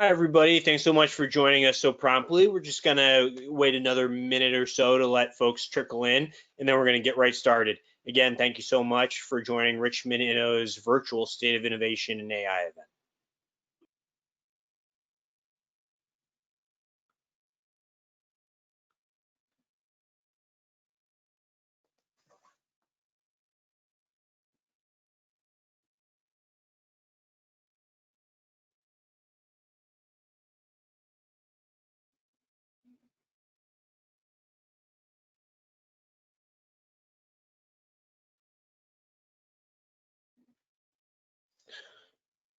Hi, everybody. Thanks so much for joining us so promptly. We're just going to wait another minute or so to let folks trickle in, and then we're going to get right started. Again, thank you so much for joining Richmond Inno's virtual State of Innovation and AI event.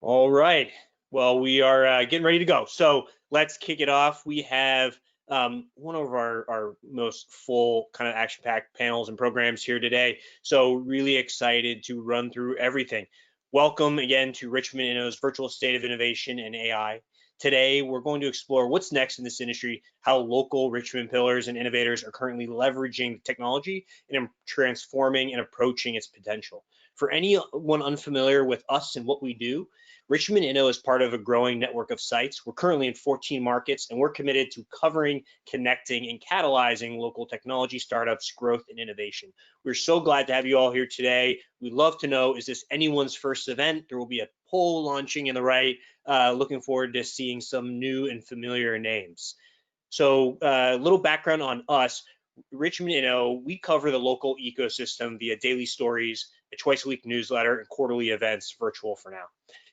All right. Well, we are getting ready to go. So let's kick it off. We have one of our most full kind of action-packed panels and programs here today. So really excited to run through everything. Welcome again to Richmond Inno's virtual State of Innovation and AI. Today, we're going to explore what's next in this industry, how local Richmond pillars and innovators are currently leveraging technology and transforming and approaching its potential. For anyone unfamiliar with us and what we do, Richmond Inno is part of a growing network of sites. We're currently in 14 markets, and we're committed to covering, connecting, and catalyzing local technology startups, growth, and innovation. We're so glad to have you all here today. We'd love to know, is this anyone's first event? There will be a poll launching in the right. Looking forward to seeing some new and familiar names. So a little background on us. Richmond Inno, we cover the local ecosystem via daily stories, a twice-a-week newsletter, and quarterly events, virtual for now.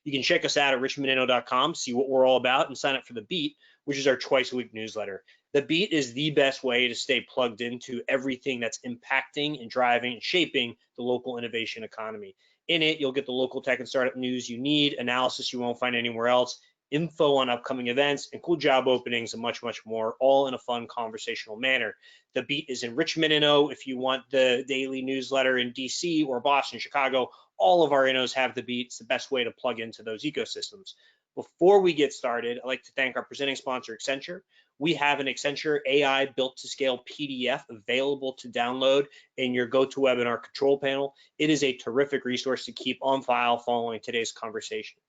You can check us out at richmondinno.com, see what we're all about, and sign up for The Beat, which is our twice-a-week newsletter. The Beat is the best way to stay plugged into everything that's impacting and driving and shaping the local innovation economy. In it, you'll get the local tech and startup news you need, analysis you won't find anywhere else, info on upcoming events, and cool job openings, and much, much more, all in a fun conversational manner. The Beat is in Richmond Inno. If you want the daily newsletter in DC or Boston, Chicago, all of our Innos have The Beat. It's the best way to plug into those ecosystems. Before we get started, I'd like to thank our presenting sponsor, Accenture. We have an Accenture AI built to scale PDF available to download in your GoToWebinar control panel. It is a terrific resource to keep on file following today's conversation.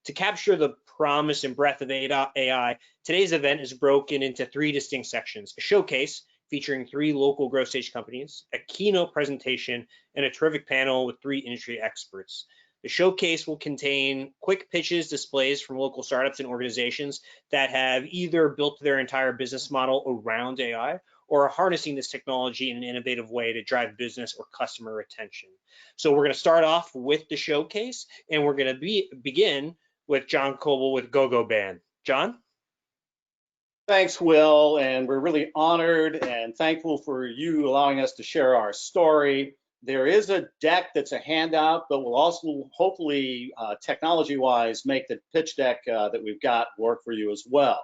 To capture the promise and breadth of AI, today's event is broken into three distinct sections: a showcase featuring 3 local growth stage companies, a keynote presentation, and a terrific panel with 3 industry experts. The showcase will contain quick pitches, displays from local startups and organizations that have either built their entire business model around AI or are harnessing this technology in an innovative way to drive business or customer retention. So we're going to start off with the showcase, and we're going to begin with John Coble with GoGo Band. John? Thanks, Will, and we're really honored and thankful for you allowing us to share our story. There is a deck that's a handout, but we'll also hopefully technology-wise make the pitch deck that we've got work for you as well.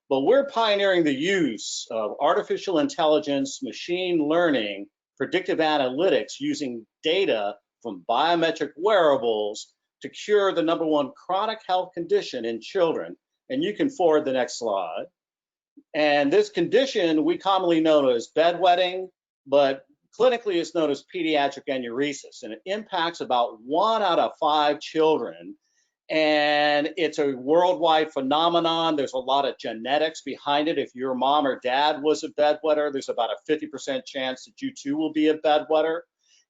But we're pioneering the use of artificial intelligence, machine learning, predictive analytics using data from biometric wearables to cure the #1 chronic health condition in children. And you can forward the next slide. And this condition we commonly know as bedwetting, but clinically it's known as pediatric enuresis, and it impacts about 1 out of 5 children. And it's a worldwide phenomenon. There's a lot of genetics behind it. If your mom or dad was a bedwetter, there's about a 50% chance that you too will be a bedwetter.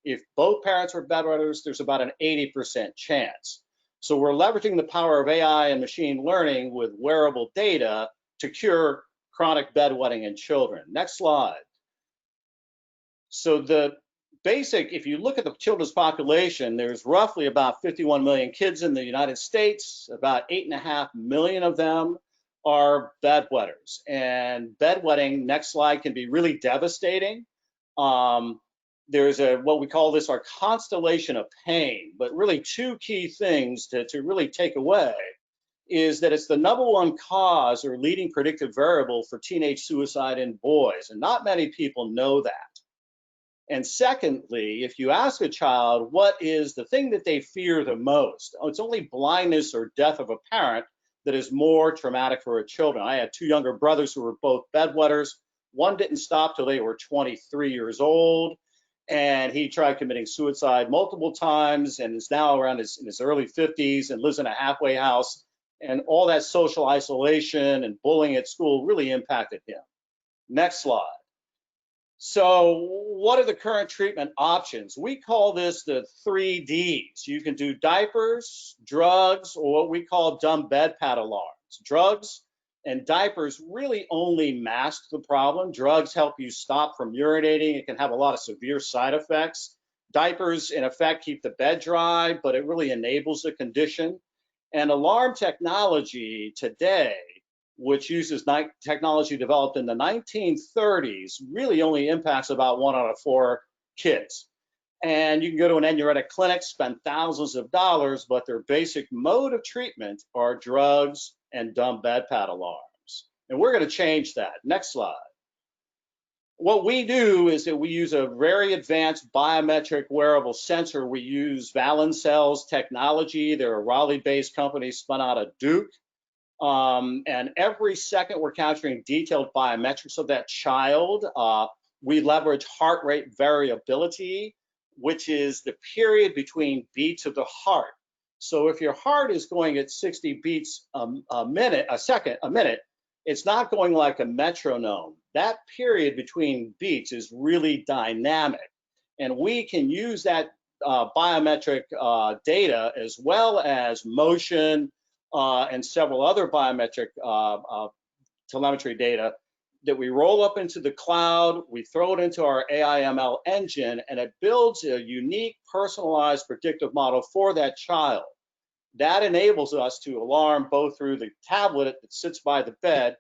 If both parents are bedwetters, there's about an 80% chance. So we're leveraging the power of AI and machine learning with wearable data to cure chronic bedwetting in children. Next slide. So the basic, if you look at the children's population, there's roughly about 51 million kids in the United States. About 8.5 million of them are bedwetters. And bedwetting, next slide, can be really devastating. There's what we call this our constellation of pain, but really 2 key things to really take away is that it's the #1 cause or leading predictive variable for teenage suicide in boys, and not many people know that. And secondly, if you ask a child what is the thing that they fear the most, it's only blindness or death of a parent that is more traumatic for a children. I had 2 younger brothers who were both bedwetters. One didn't stop till they were 23 years old, and he tried committing suicide multiple times and is now around in his early 50s and lives in a halfway house. and all that social isolation and bullying at school really impacted him. Next slide. So what are the current treatment options? We call this the 3Ds. You can do diapers, drugs, or what we call dumb bed pad alarms. Drugs and diapers really only mask the problem. Drugs help you stop from urinating. It can have a lot of severe side effects. Diapers, in effect, keep the bed dry, but it really enables the condition. And alarm technology today, which uses technology developed in the 1930s, really only impacts about 1 out of 4 kids. And you can go to an anoretic clinic, spend thousands of dollars, but their basic mode of treatment are drugs and dumb bed pad alarms. And we're going to change that. Next slide. What we do is that we use a very advanced biometric wearable sensor. We use Valencell's technology. They're a Raleigh-based company spun out of Duke. And every second we're capturing detailed biometrics of that child. We leverage heart rate variability, which is the period between beats of the heart. So if your heart is going at 60 beats a minute, it's not going like a metronome. That period between beats is really dynamic. And we can use that biometric data as well as motion and several other biometric telemetry data that we roll up into the cloud, we throw it into our AI/ML engine, and it builds a unique, personalized predictive model for that child. That enables us to alarm both through the tablet that sits by the bed.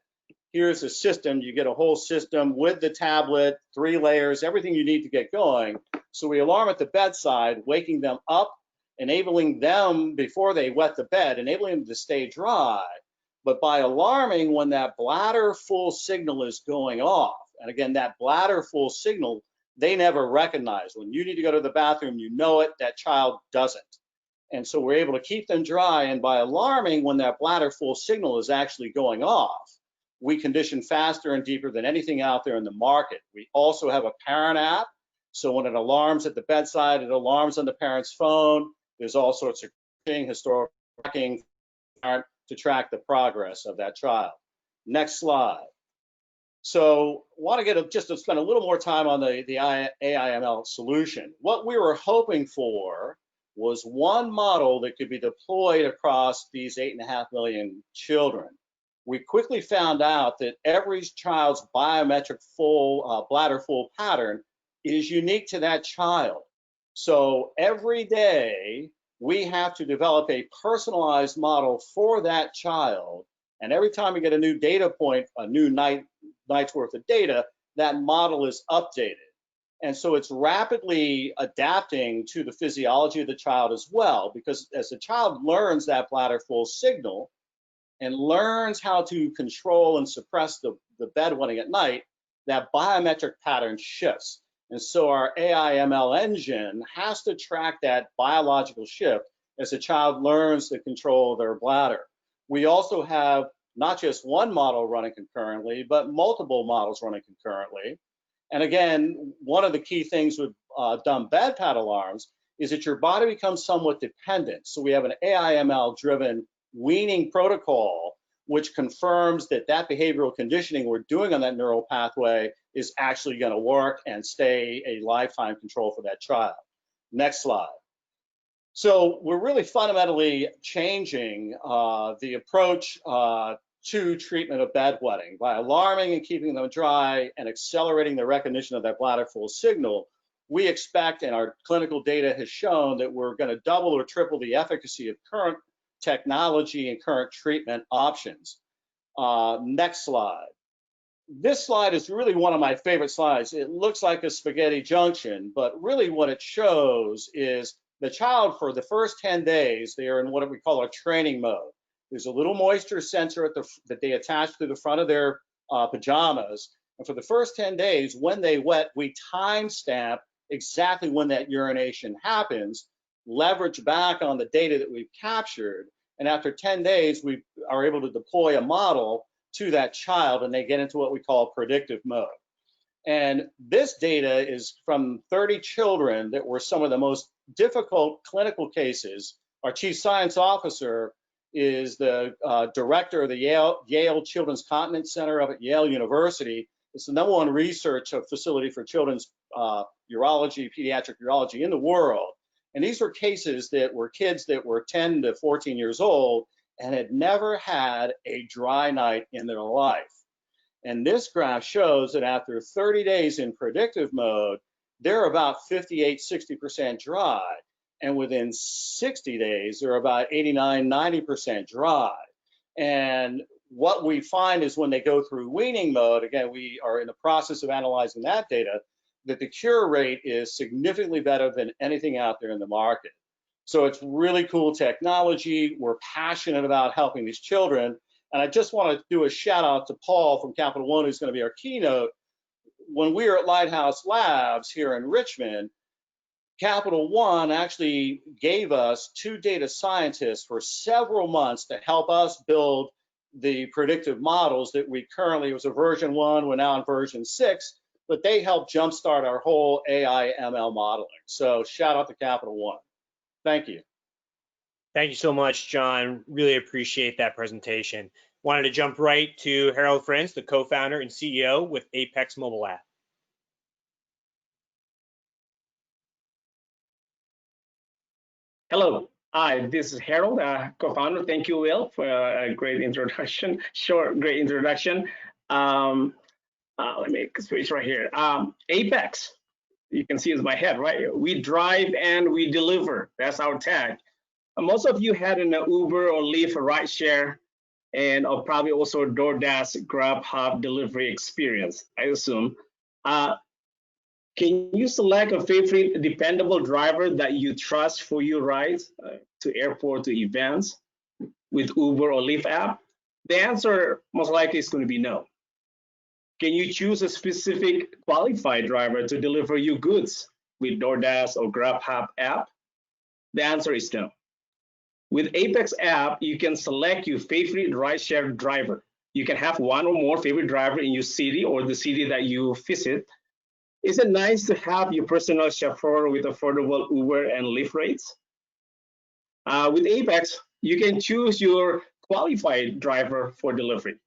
Here's a system. You get a whole system with the tablet, 3 layers, everything you need to get going. So we alarm at the bedside, waking them up, enabling them before they wet the bed, enabling them to stay dry. But by alarming when that bladder full signal is going off, and again, that bladder full signal, they never recognize. When you need to go to the bathroom, you know it, that child doesn't. And so we're able to keep them dry, and by alarming when that bladder full signal is actually going off, we condition faster and deeper than anything out there in the market. We also have a parent app, so when it alarms at the bedside, it alarms on the parent's phone. There's all sorts of historical tracking to track the progress of that child. Next slide. So want to just to spend a little more time on the AI/ML solution. What we were hoping for was one model that could be deployed across these 8.5 million children. We quickly found out that every child's biometric bladder full pattern is unique to that child. So every day we have to develop a personalized model for that child. And every time we get a new data point, a new night's worth of data, that model is updated. And so it's rapidly adapting to the physiology of the child as well, because as the child learns that bladder full signal and learns how to control and suppress the bed wetting at night, that biometric pattern shifts. And so our AI/ML engine has to track that biological shift as the child learns to control their bladder. We also have not just one model running concurrently, but multiple models running concurrently. And again, one of the key things with dumb bed pad alarms is that your body becomes somewhat dependent. So we have an AI/ML driven weaning protocol, which confirms that that behavioral conditioning we're doing on that neural pathway is actually going to work and stay a lifetime control for that child. Next slide. So we're really fundamentally changing the approach to treatment of bedwetting by alarming and keeping them dry and accelerating the recognition of that bladder full signal. We expect, and our clinical data has shown, that we're going to double or triple the efficacy of current technology and current treatment options. Next slide. This slide is really one of my favorite slides. It looks like a spaghetti junction, but really what it shows is the child, for the first 10 days, they are in what we call a training mode. There's a little moisture sensor that they attach to the front of their pajamas. And for the first 10 days, when they wet, we timestamp exactly when that urination happens, leverage back on the data that we've captured. And after 10 days, we are able to deploy a model to that child, and they get into what we call predictive mode. And this data is from 30 children that were some of the most difficult clinical cases. Our chief science officer is the director of the Yale Children's Continence Center up at Yale University. It's the #1 research facility for children's urology, pediatric urology in the world. And these were cases that were kids that were 10 to 14 years old and had never had a dry night in their life. And this graph shows that after 30 days in predictive mode, they're about 58, 60% dry. And within 60 days, they're about 89, 90% dry. And what we find is when they go through weaning mode, again, we are in the process of analyzing that data, that the cure rate is significantly better than anything out there in the market. So it's really cool technology. We're passionate about helping these children. And I just want to do a shout out to Paul from Capital One, who's going to be our keynote. When we were at Lighthouse Labs here in Richmond, Capital One actually gave us 2 data scientists for several months to help us build the predictive models that we currently, it was a version 1, we're now in version 6, but they helped jumpstart our whole AI ML modeling. So shout out to Capital One. Thank you. Thank you so much, John. Really appreciate that presentation. Wanted to jump right to Harold Friends, the co-founder and CEO with Apex Mobile App. Hello, hi, this is Harold, co-founder. Thank you, Will, for a great introduction, great introduction. Let me switch right here. Apex, you can see is my head, right? We drive and we deliver. That's our tag. Most of you had an Uber or Lyft rideshare and probably also DoorDash, Grubhub delivery experience, I assume. Can you select a favorite dependable driver that you trust for your rides to airport, to events with Uber or Lyft app? The answer most likely is going to be no. Can you choose a specific qualified driver to deliver you goods with DoorDash or Grubhub app? The answer is no. With Apex app, you can select your favorite rideshare driver. You can have one or more favorite driver in your city or the city that you visit. Is it nice to have your personal chauffeur with affordable Uber and Lyft rates? With Apex, you can choose your qualified driver for delivery.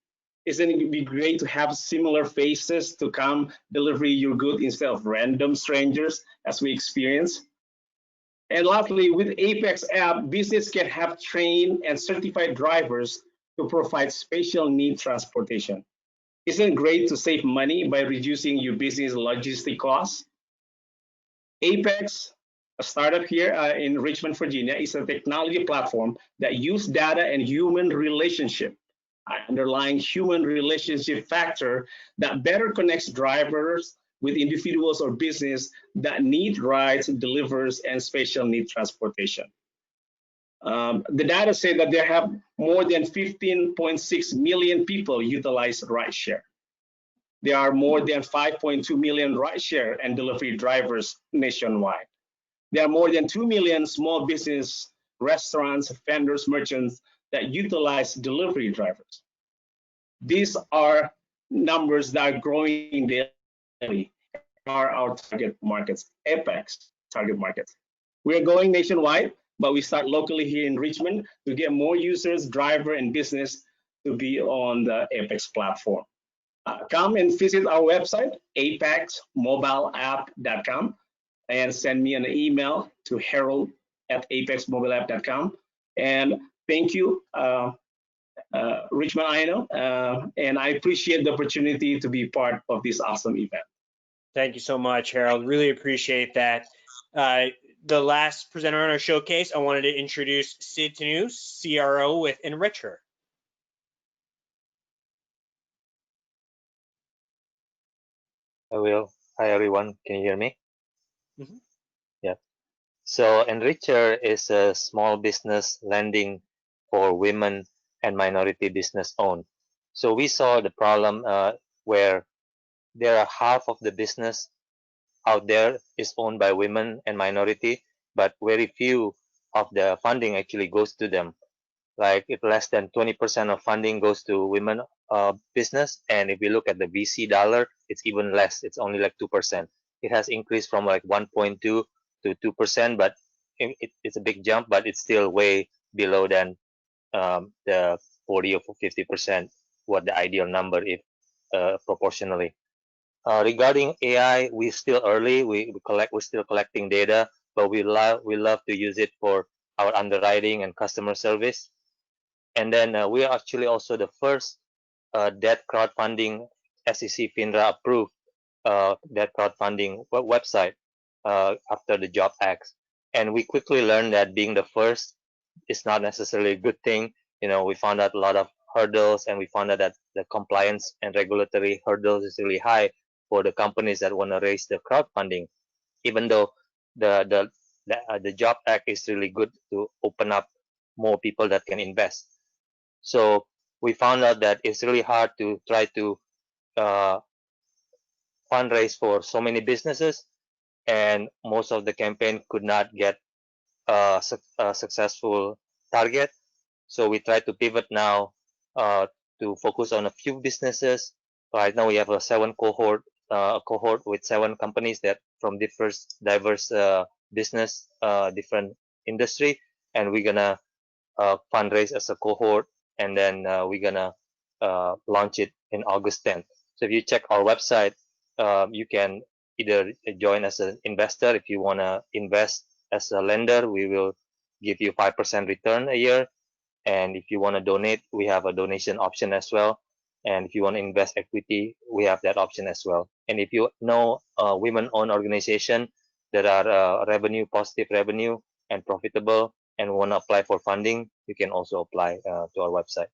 Isn't it be great to have similar faces to come deliver your good instead of random strangers as we experience? And lastly, with Apex app, business can have trained and certified drivers to provide special need transportation. Isn't it great to save money by reducing your business logistic costs? Apex, a startup here in Richmond, Virginia, is a technology platform that uses data and human relationship, underlying human relationship factor that better connects drivers with individuals or business that need rides, delivers, and special need transportation. The data say that there have more than 15.6 million people utilize rideshare. There are more than 5.2 million rideshare and delivery drivers nationwide. There are more than 2 million small business, restaurants, vendors, merchants that utilize delivery drivers. These are numbers that are growing daily, are our target markets, Apex target markets. We are going nationwide, but we start locally here in Richmond to get more users, driver, and business to be on the Apex platform. Come and visit our website, apexmobileapp.com, and send me an email to harold@apexmobileapp.com. And thank you, Richmond, Inno, and I appreciate the opportunity to be part of this awesome event. Thank you so much, Harold. Really appreciate that. The last presenter on our showcase, I wanted to introduce Sid Tanu, CRO with Enricher. I will. Hi, everyone. Can you hear me? Mm-hmm. Yeah. So Enricher is a small business lending for women and minority business owned. So we saw the problem where there are half of the business out there is owned by women and minority, but very few of the funding actually goes to them. Like if less than 20% of funding goes to women business, and if we look at the VC dollar, it's even less. It's only like 2%. It has increased from like 1.2 to 2%, but it's a big jump, but it's still way below than the 40 or 50%, what the ideal number if proportionally. Regarding AI, we're still early. We're still collecting data, but we love to use it for our underwriting and customer service. And then we are actually also the first debt crowdfunding SEC FINRA approved debt crowdfunding website after the Job Act. And we quickly learned that being the first is not necessarily a good thing. We found out a lot of hurdles, and we found out that the compliance and regulatory hurdles is really high for the companies that want to raise the crowdfunding. Even though the Job Act is really good to open up more people that can invest. So we found out that it's really hard to try to uh, fundraise for so many businesses, and most of the campaign could not get a successful target. So we try to pivot now to focus on a few businesses. Right now we have a cohort with 7 companies that from diverse business, different industry, and we're gonna fundraise as a cohort, and then we're gonna launch it in August 10th. So if you check our website, you can either join as an investor. If you want to invest as a lender, we will give you 5% return a year. And if you want to donate, we have a donation option as well. And if you want to invest equity, we have that option as well. And if you know a women-owned organization that are positive revenue and profitable and want to apply for funding, you can also apply to our website.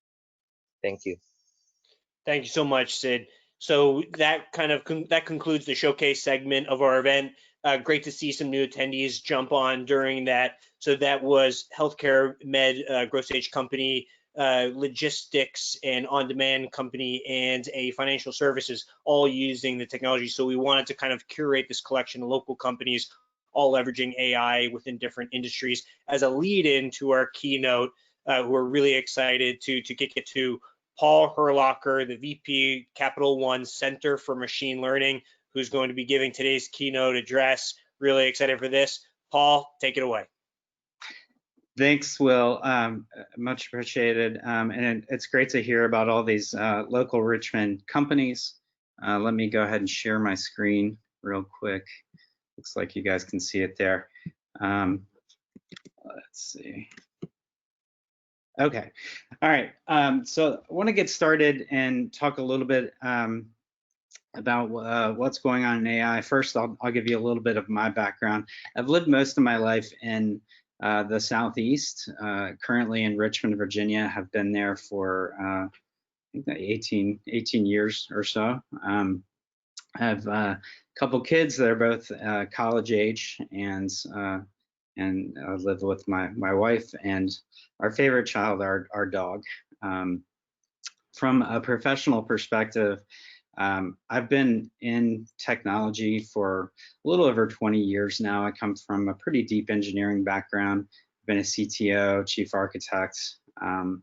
Thank you. Thank you so much, Sid. So that that concludes the showcase segment of our event. Great to see some new attendees jump on during that. So that was healthcare med growth stage company, logistics and on-demand company, and a financial services, all using the technology. So we wanted to kind of curate this collection of local companies, all leveraging AI within different industries as a lead-in to our keynote. Who are really excited to kick it to Paul Herlocker, the VP Capital One Center for Machine Learning, who's going to be giving today's keynote address. Really excited for this. Paul, take it away. Thanks, Will. Much appreciated. And it's great to hear about all these local Richmond companies. Let me go ahead and share my screen real quick. Looks like you guys can see it there. Let's see. Okay. All right. So I want to get started and talk a little bit about what's going on in AI. First, I'll give you a little bit of my background. I've lived most of my life in the Southeast, currently in Richmond, Virginia. Have been there for I think 18 years or so. I have a couple kids that are both college age, and I live with my wife and our favorite child, our dog. From a professional perspective, I've been in technology for a little over 20 years now. I come from a pretty deep engineering background. I've been a CTO, chief architect, and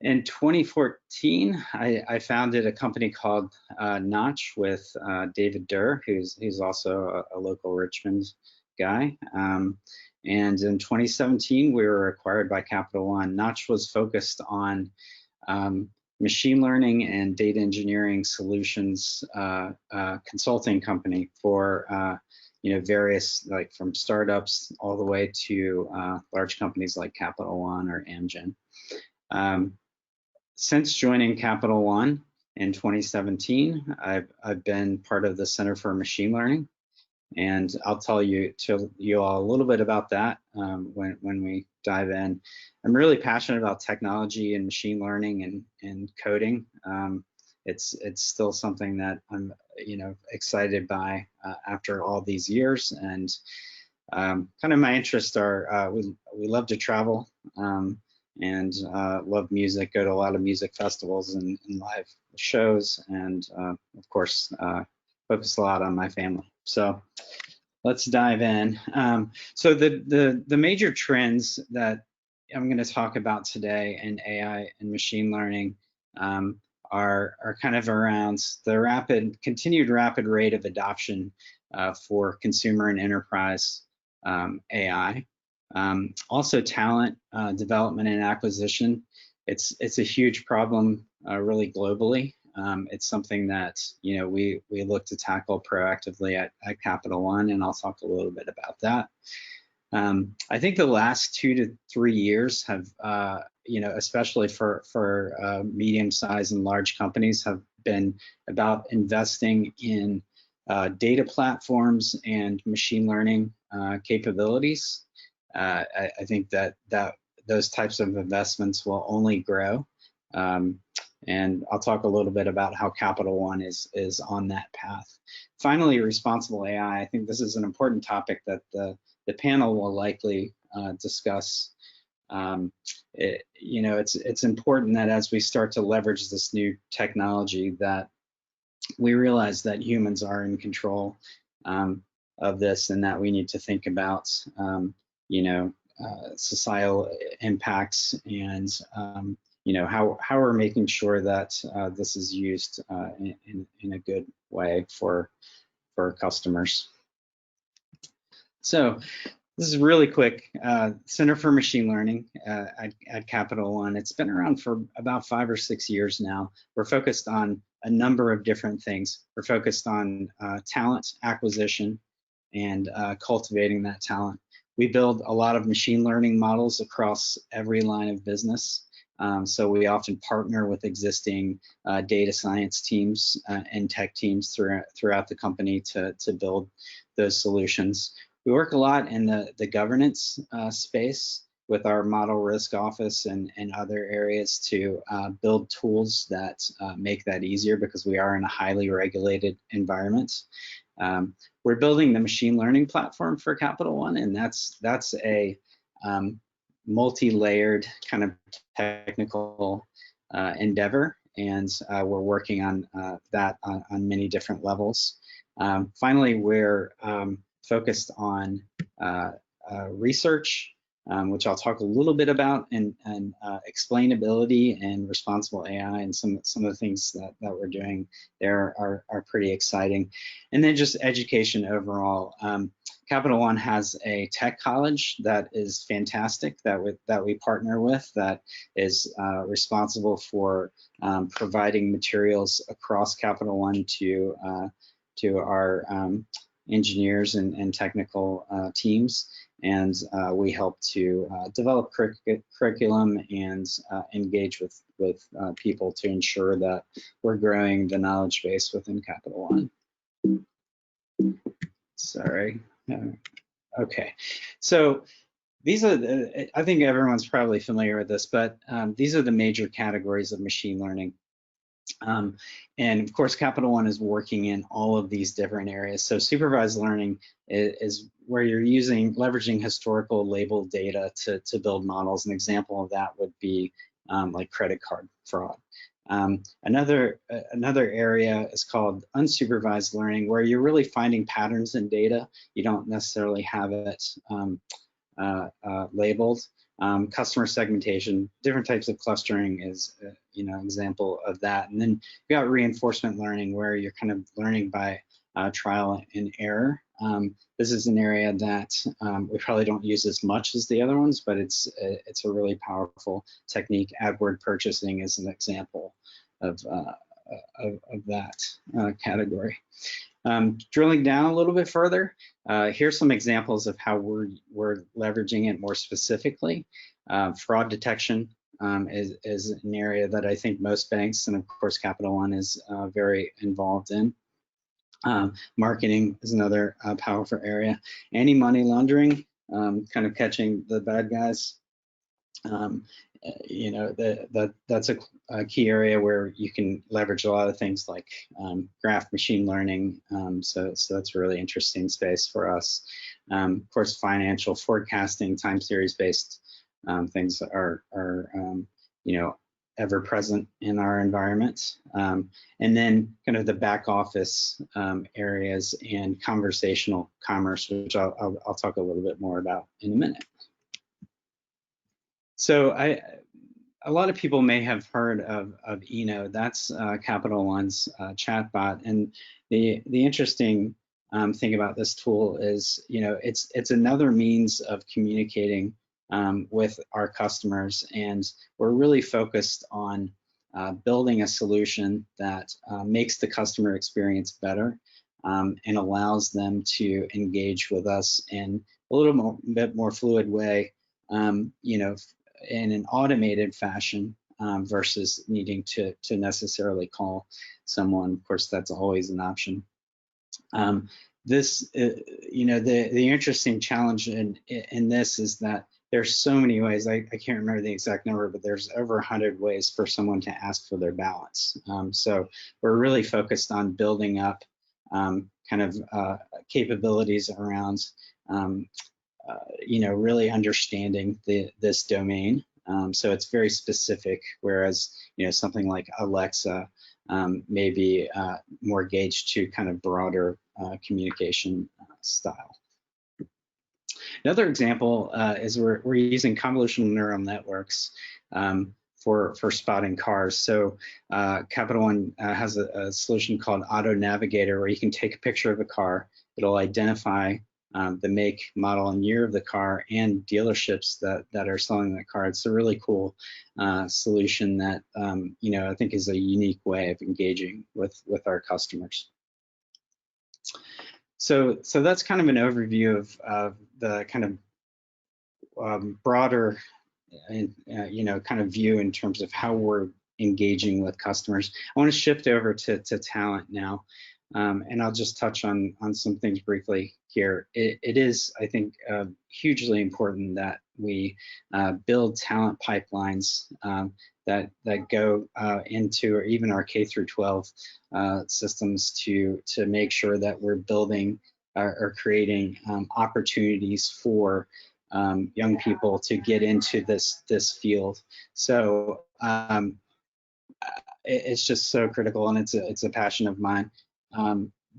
in 2014, I founded a company called Notch with David Durr, who's also a local Richmond guy. And in 2017, we were acquired by Capital One. Notch was focused on machine learning and data engineering solutions consulting company for various, like from startups all the way to large companies like Capital One or Amgen. Since joining Capital One in 2017, I've been part of the Center for Machine Learning, and I'll tell you all a little bit about that when we dive in. I'm really passionate about technology and machine learning and coding. It's still something that I'm excited by after all these years, and kind of my interests are we love to travel and love music, go to a lot of music festivals and live shows, and of course focus a lot on my family. So let's dive in. So the major trends that I'm going to talk about today in AI and machine learning are kind of around the continued rapid rate of adoption for consumer and enterprise AI. Also talent development and acquisition. It's a huge problem really globally. It's something that we look to tackle proactively at Capital One, and I'll talk a little bit about that. I think the last 2 to 3 years have, especially for medium-sized and large companies, have been about investing in data platforms and machine learning capabilities. I think that those types of investments will only grow. And I'll talk a little bit about how Capital One is on that path. Finally, responsible AI. I think this is an important topic that the panel will likely discuss. It's important that as we start to leverage this new technology, that we realize that humans are in control of this, and that we need to think about societal impacts, and how we're making sure that this is used in a good way for customers. So this is really quick. Center for Machine Learning at Capital One. It's been around for about 5 or 6 years now. We're focused on a number of different things. We're focused on talent acquisition and cultivating that talent. We build a lot of machine learning models across every line of business. So we often partner with existing data science teams and tech teams throughout the company to build those solutions. We work a lot in the governance space with our model risk office and other areas to build tools that make that easier, because we are in a highly regulated environment. We're building the machine learning platform for Capital One, and that's a multi-layered kind of technical endeavor, and we're working on that on many different levels. Finally, we're focused on research, which I'll talk a little bit about, and explainability and responsible AI, and some of the things that we're doing there are pretty exciting. And then just education overall. Capital One has a tech college that is fantastic, that we partner with, that is responsible for providing materials across Capital One to our engineers and technical teams. And we help to develop curriculum and engage with people to ensure that we're growing the knowledge base within Capital One. Sorry. Okay, so these are I think everyone's probably familiar with this, but these are the major categories of machine learning. And of course, Capital One is working in all of these different areas. So supervised learning is where you're leveraging historical labeled data to build models. An example of that would be like credit card fraud. Another area is called unsupervised learning, where you're really finding patterns in data. You don't necessarily have it labeled. Customer segmentation, different types of clustering is an example of that. And then you got reinforcement learning, where you're kind of learning by trial and error. This is an area that we probably don't use as much as the other ones, but it's a really powerful technique. AdWord purchasing is an example of that category. Drilling down a little bit further, here's some examples of how we're leveraging it more specifically. Fraud detection is an area that I think most banks, and of course Capital One, is very involved in. Marketing is another powerful area. Anti-money laundering, kind of catching the bad guys. That's a key area where you can leverage a lot of things like graph machine learning. So that's a really interesting space for us. Of course, financial forecasting, time series based things are ever present in our environment. And then kind of the back office areas and conversational commerce, which I'll talk a little bit more about in a minute. So a lot of people may have heard of Inno. That's Capital One's chatbot. And the interesting think about this tool is, it's another means of communicating with our customers, and we're really focused on building a solution that makes the customer experience better and allows them to engage with us in a little bit more fluid way, in an automated fashion versus needing to necessarily call someone. Of course, that's always an option. The interesting challenge in this is that there's so many ways. I can't remember the exact number, but there's over 100 ways for someone to ask for their balance. So we're really focused on building up capabilities around, really understanding this domain. So it's very specific, whereas something like Alexa may be more gauged to kind of broader communication style. Another example is we're using convolutional neural networks for spotting cars. So Capital One has a solution called Auto Navigator, where you can take a picture of a car. It'll identify the make, model, and year of the car and dealerships that are selling that car. It's a really cool solution that I think is a unique way of engaging with our customers. So that's kind of an overview of the kind of broader kind of view in terms of how we're engaging with customers. I want to shift over to talent now. And I'll just touch on some things briefly here. It is, I think, hugely important that we build talent pipelines that go into, or even our K through 12 systems to make sure that we're building or creating opportunities for young people to get into this field. So it's just so critical, and it's a passion of mine.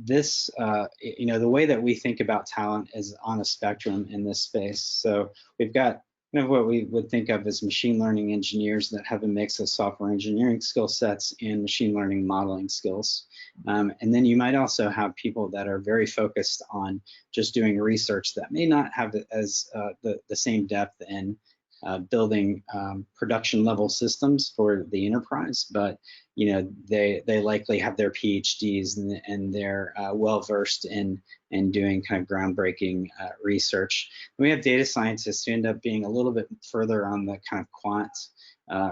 The way that we think about talent is on a spectrum in this space. So we've got kind of what we would think of as machine learning engineers that have a mix of software engineering skill sets and machine learning modeling skills. And then you might also have people that are very focused on just doing research that may not have as the same depth in building production level systems for the enterprise, but they likely have their PhDs and they're well versed in doing kind of groundbreaking research. And we have data scientists who end up being a little bit further on the kind of quant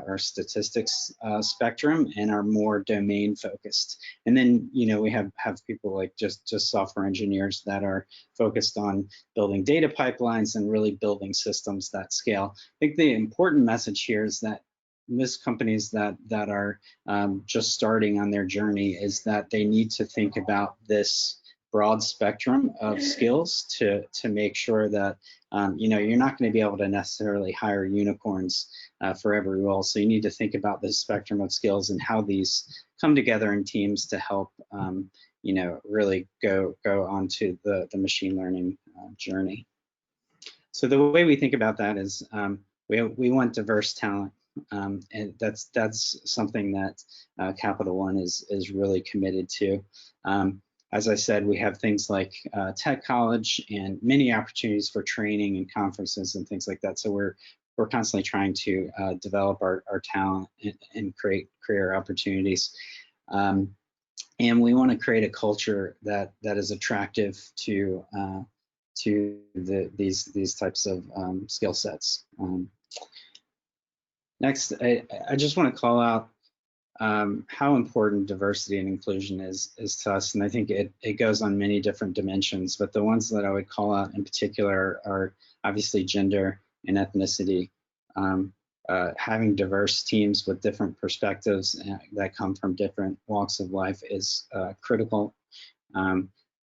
or statistics spectrum and are more domain focused. And then we have people like just software engineers that are focused on building data pipelines and really building systems that scale. I think the important message here is that most companies that are just starting on their journey is that they need to think about this broad spectrum of skills to make sure that you're not going to be able to necessarily hire unicorns for every role. So you need to think about this spectrum of skills and how these come together in teams to help really go onto the machine learning journey. So the way we think about that is we want diverse talent. And that's something that Capital One is really committed to. As I said, we have things like Tech College and many opportunities for training and conferences and things like that. So we're constantly trying to develop our talent and create career opportunities. And we want to create a culture that is attractive to these types of skill sets. Next, I just want to call out how important diversity and inclusion is to us, and I think it goes on many different dimensions, but the ones that I would call out in particular are obviously gender and ethnicity. Having diverse teams with different perspectives that come from different walks of life is critical.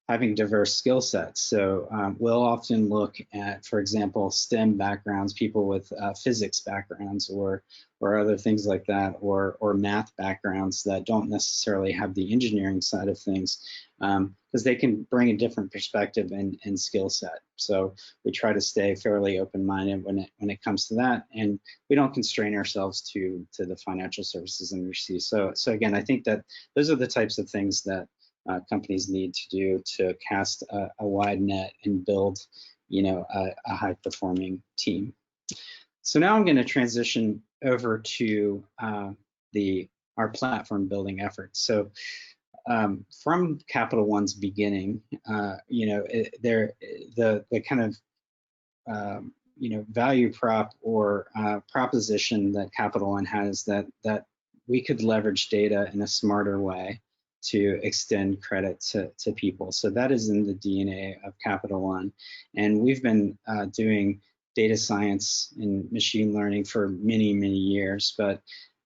Having diverse skill sets. So we'll often look at, for example, STEM backgrounds, people with physics backgrounds or other things like that, or math backgrounds that don't necessarily have the engineering side of things, because they can bring a different perspective and skill set. So we try to stay fairly open-minded when it comes to that, and we don't constrain ourselves to the financial services industry. So again, I think that those are the types of things that companies need to do to cast a wide net and build, a high-performing team. So now I'm going to transition over to our platform building efforts. So from Capital One's beginning, the kind of value prop or proposition that Capital One has that we could leverage data in a smarter way to extend credit to people. So that is in the DNA of Capital One, and we've been doing data science and machine learning for many years. But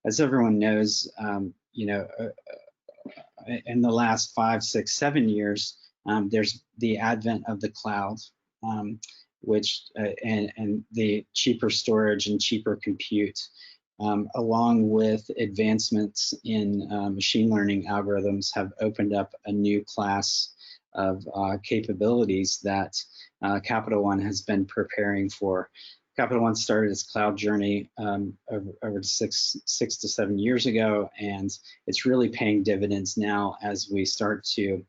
as everyone knows, in the last 5, 6, 7 years, there's the advent of the cloud, which and the cheaper storage and cheaper compute, along with advancements in machine learning algorithms, have opened up a new class of capabilities that Capital One has been preparing for. Capital One started its cloud journey over 6 to 7 years ago, and it's really paying dividends now as we start to,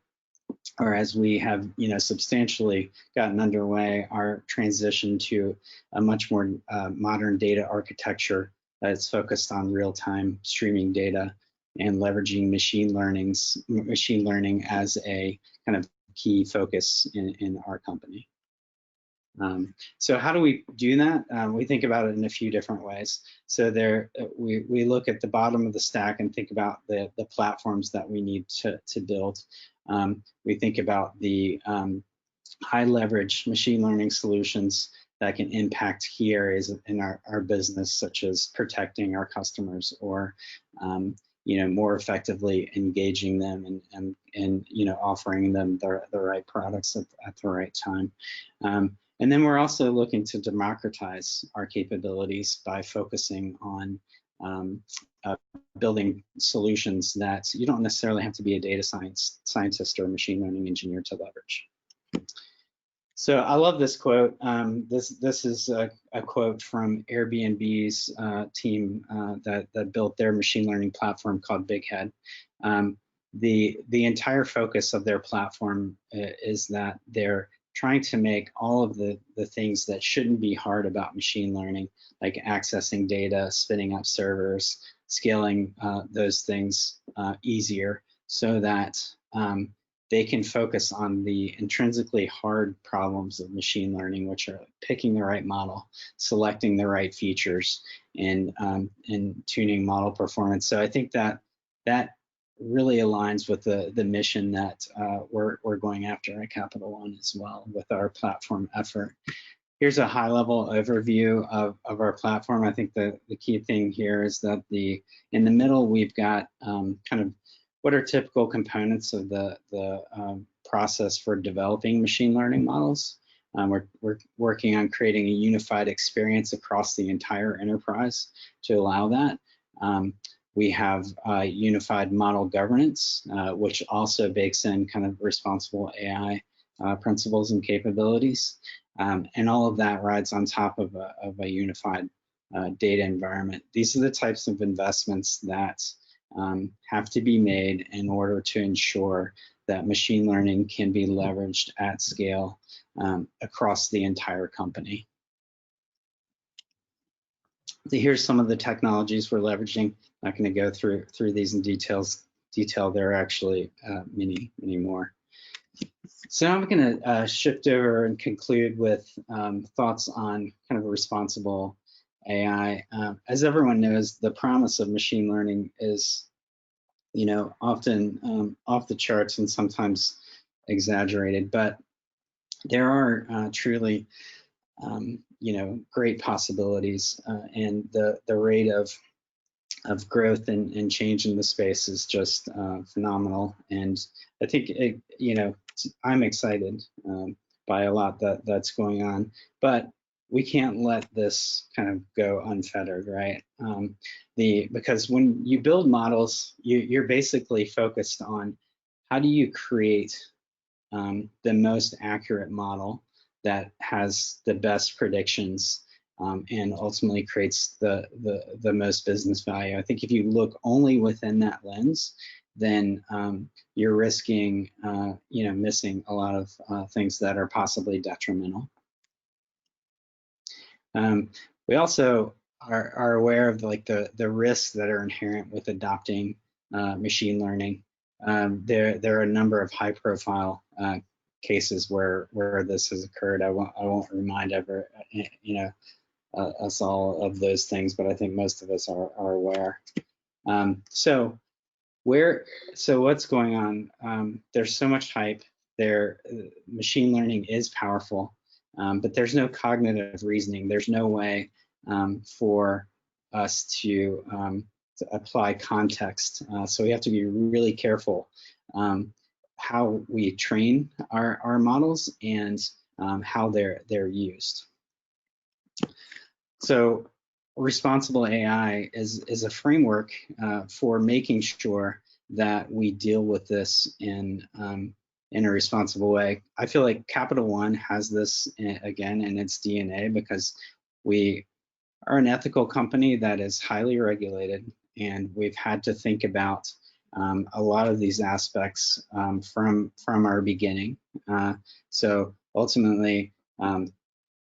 or as we have, substantially gotten underway our transition to a much more modern data architecture that's focused on real-time streaming data and leveraging machine learning as a kind of key focus in our company. So how do we do that? We think about it in a few different ways. So we look at the bottom of the stack and think about the platforms that we need to build. We think about the high leverage machine learning solutions that can impact key areas in our business, such as protecting our customers or more effectively engaging them and offering them the right products at the right time. And then we're also looking to democratize our capabilities by focusing on building solutions that you don't necessarily have to be a data scientist or a machine learning engineer to leverage. So I love this quote. This is a quote from Airbnb's team that built their machine learning platform called Bighead. The entire focus of their platform is that they're trying to make all of the things that shouldn't be hard about machine learning, like accessing data, spinning up servers, scaling those things easier, so that they can focus on the intrinsically hard problems of machine learning, which are picking the right model, selecting the right features, and tuning model performance. So I think that really aligns with the mission that we're going after at Capital One as well with our platform effort. Here's a high-level overview of our platform. I think the key thing here is that in the middle we've got kind of what are typical components of the process for developing machine learning models. We're working on creating a unified experience across the entire enterprise to allow that. We have unified model governance, which also bakes in kind of responsible AI principles and capabilities. And all of that rides on top of a unified data environment. These are the types of investments that have to be made in order to ensure that machine learning can be leveraged at scale across the entire company. So here's some of the technologies we're leveraging. I'm not going to go through these in detail. There are actually many more. So now I'm going to shift over and conclude with thoughts on kind of responsible AI. As everyone knows, the promise of machine learning is, often off the charts and sometimes exaggerated, but there are truly, great possibilities, and the rate of growth and change in the space is just phenomenal. And I think I'm excited by a lot that's going on, but we can't let this kind of go unfettered, right? Because when you build models, you're basically focused on how do you create the most accurate model that has the best predictions and ultimately creates the most business value. I think if you look only within that lens, then you're risking, missing a lot of things that are possibly detrimental. We also are aware of like the risks that are inherent with adopting machine learning. There are a number of high-profile cases where this has occurred. I won't remind us all of those things, but I think most of us are aware. So what's going on? There's so much hype there. Machine learning is powerful, but there's no cognitive reasoning. There's no way for us to apply context. So we have to be really careful how we train our models and how they're used. So responsible AI is a framework for making sure that we deal with this in a responsible way. I feel like Capital One has this again in its DNA because we are an ethical company that is highly regulated, and we've had to think about a lot of these aspects from our beginning. So ultimately,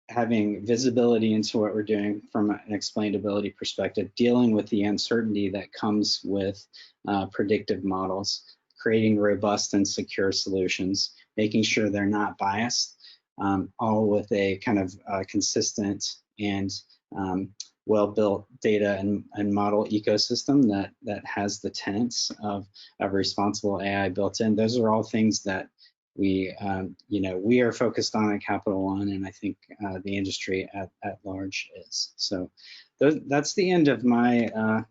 having visibility into what we're doing from an explainability perspective, dealing with the uncertainty that comes with predictive models, creating robust and secure solutions, making sure they're not biased, all with a kind of consistent and well-built data and model ecosystem that has the tenets of responsible AI built in. Those are all things that we are focused on at Capital One, and I think the industry at large is. So that's the end of my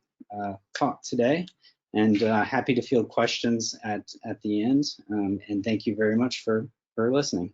talk today, and happy to field questions at the end. And thank you very much for listening.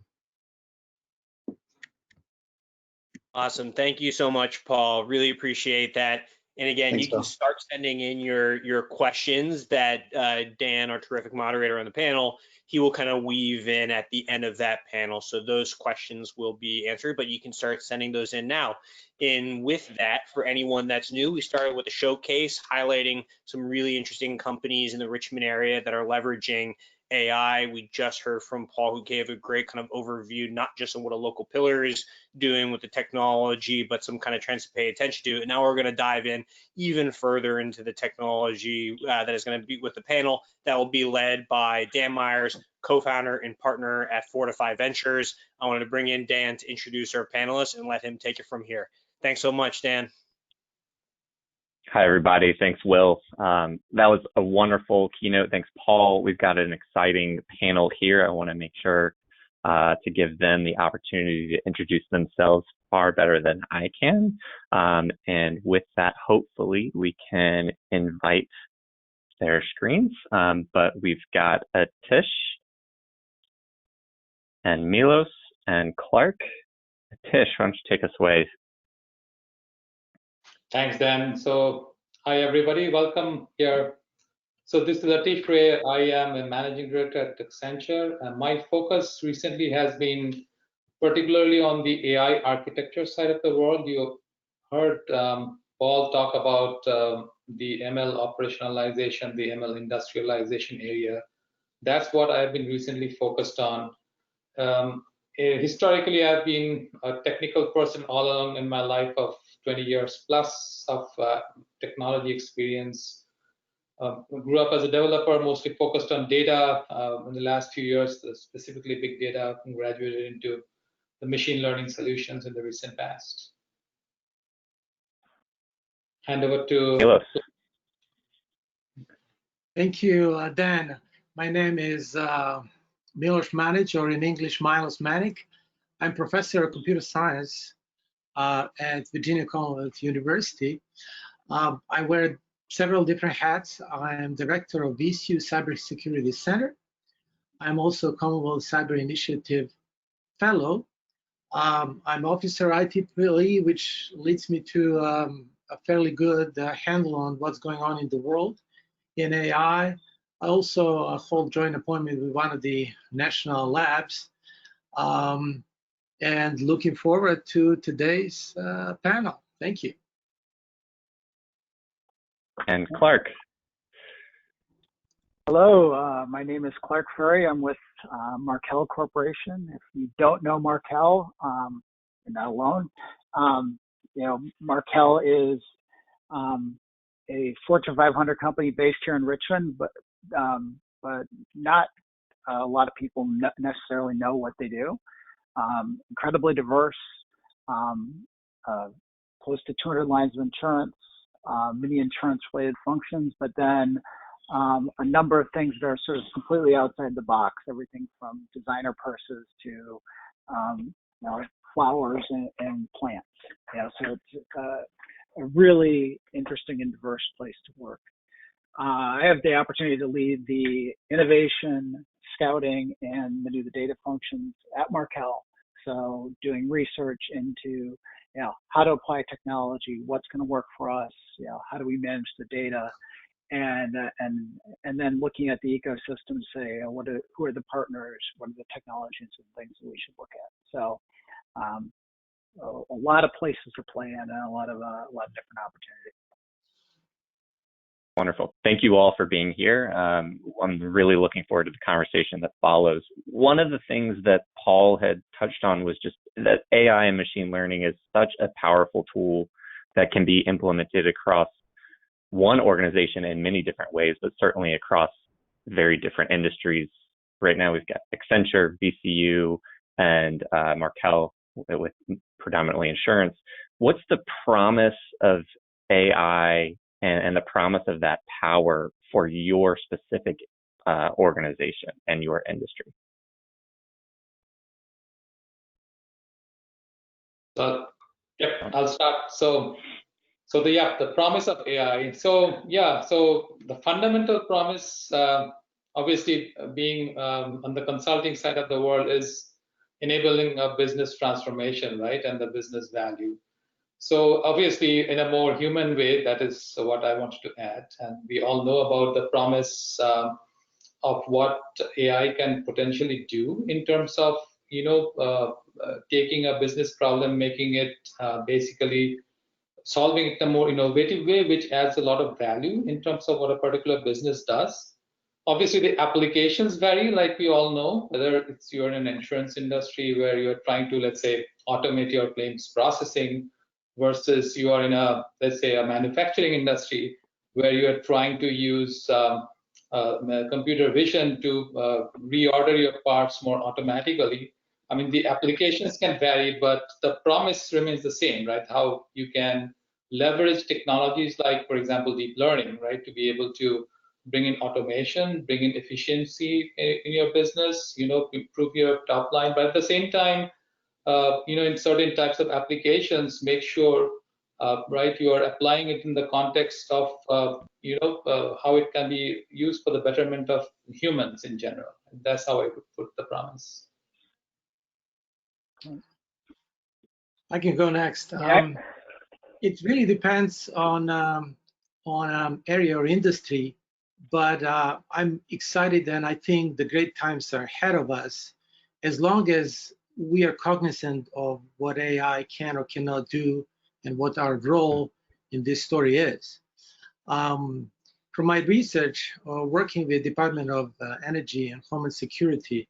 Awesome. Thank you so much, Paul. Really appreciate that. And again, Thanks, you can Bill. start sending in your questions that Dan, our terrific moderator on the panel, he will kind of weave in at the end of that panel. So those questions will be answered, but you can start sending those in now. And with that, for anyone that's new, we started with a showcase highlighting some really interesting companies in the Richmond area that are leveraging AI. We just heard from Paul, who gave a great kind of overview, not just on what a local pillar is doing with the technology, but some kind of trends to pay attention to. And now we're going to dive in even further into the technology that is going to be with the panel that will be led by Dan Myers, co-founder and partner at Fortify Ventures. I wanted to bring in Dan to introduce our panelists and let him take it from here. Thanks so much, Dan. Hi, everybody. Thanks, Will. That was a wonderful keynote. Thanks, Paul. We've got an exciting panel here. I want to make sure to give them the opportunity to introduce themselves far better than I can. And with that, hopefully, we can invite their screens. But we've got Atish and Milos and Clark. Atish, why don't you take us away? Thanks, Dan. So, hi, everybody. Welcome here. So this is Atish Ray. I am a managing director at Accenture. And my focus recently has been particularly on the AI architecture side of the world. You heard Paul talk about the ML operationalization, the ML industrialization area. That's what I've been recently focused on. Historically, I've been a technical person all along in my life of 20 years plus of technology experience. Grew up as a developer, mostly focused on data. In the last few years, specifically big data, and graduated into the machine learning solutions in the recent past. Hand over to Milos. Thank you, Dan. My name is Milos Manic, or in English, Milos Manic. I'm professor of computer science at Virginia Commonwealth University. I wear several different hats. I am director of VCU Cybersecurity Center. I'm also Commonwealth Cyber Initiative Fellow. I'm Officer IEEE, which leads me to a fairly good handle on what's going on in the world in AI. I also hold joint appointment with one of the national labs, and looking forward to today's panel. Thank you. And Clark. Hello, my name is Clark Ferry. I'm with Markel Corporation. If you don't know Markel, you're not alone. You know, Markel is a Fortune 500 company based here in Richmond, but not a lot of people necessarily know what they do. Incredibly diverse, close to 200 lines of insurance, many insurance-related functions, but then a number of things that are sort of completely outside the box, everything from designer purses to you know, flowers and plants. You know, so it's a really interesting and diverse place to work. I have the opportunity to lead the innovation, scouting, and many of the data functions at Markel. So doing research into, you know, how to apply technology, what's going to work for us, you know, how do we manage the data, and then looking at the ecosystem to say, you know, who are the partners, what are the technologies and things that we should look at. So a lot of places to play in and a lot of different opportunities. Wonderful. Thank you all for being here. I'm really looking forward to the conversation that follows. One of the things that Paul had touched on was just that AI and machine learning is such a powerful tool that can be implemented across one organization in many different ways, but certainly across very different industries. Right now, we've got Accenture, VCU, and Markel with predominantly insurance. What's the promise of AI and the promise of that power for your specific organization and your industry? Yep, I'll start. So the promise of AI. So the fundamental promise, obviously being on the consulting side of the world, is enabling a business transformation, right, and the business value. So obviously in a more human way, that is what I wanted to add. And we all know about the promise of what AI can potentially do in terms of, you know, taking a business problem, making it basically solving it in a more innovative way, which adds a lot of value in terms of what a particular business does. Obviously, the applications vary, like we all know, whether it's you're in an insurance industry where you're trying to, let's say, automate your claims processing, versus you are in a, let's say, a manufacturing industry where you're trying to use computer vision to reorder your parts more automatically. I mean, the applications can vary, but the promise remains the same, right? How you can leverage technologies like, for example, deep learning, right, to be able to bring in automation, bring in efficiency in your business, you know, improve your top line, but at the same time, you know, in certain types of applications, make sure, right, you are applying it in the context of, you know, how it can be used for the betterment of humans in general. That's how I would put the promise. I can go next. It really depends on area or industry, but I'm excited and I think the great times are ahead of us, as long as we are cognizant of what AI can or cannot do and what our role in this story is. From my research, working with Department of Energy and Homeland Security,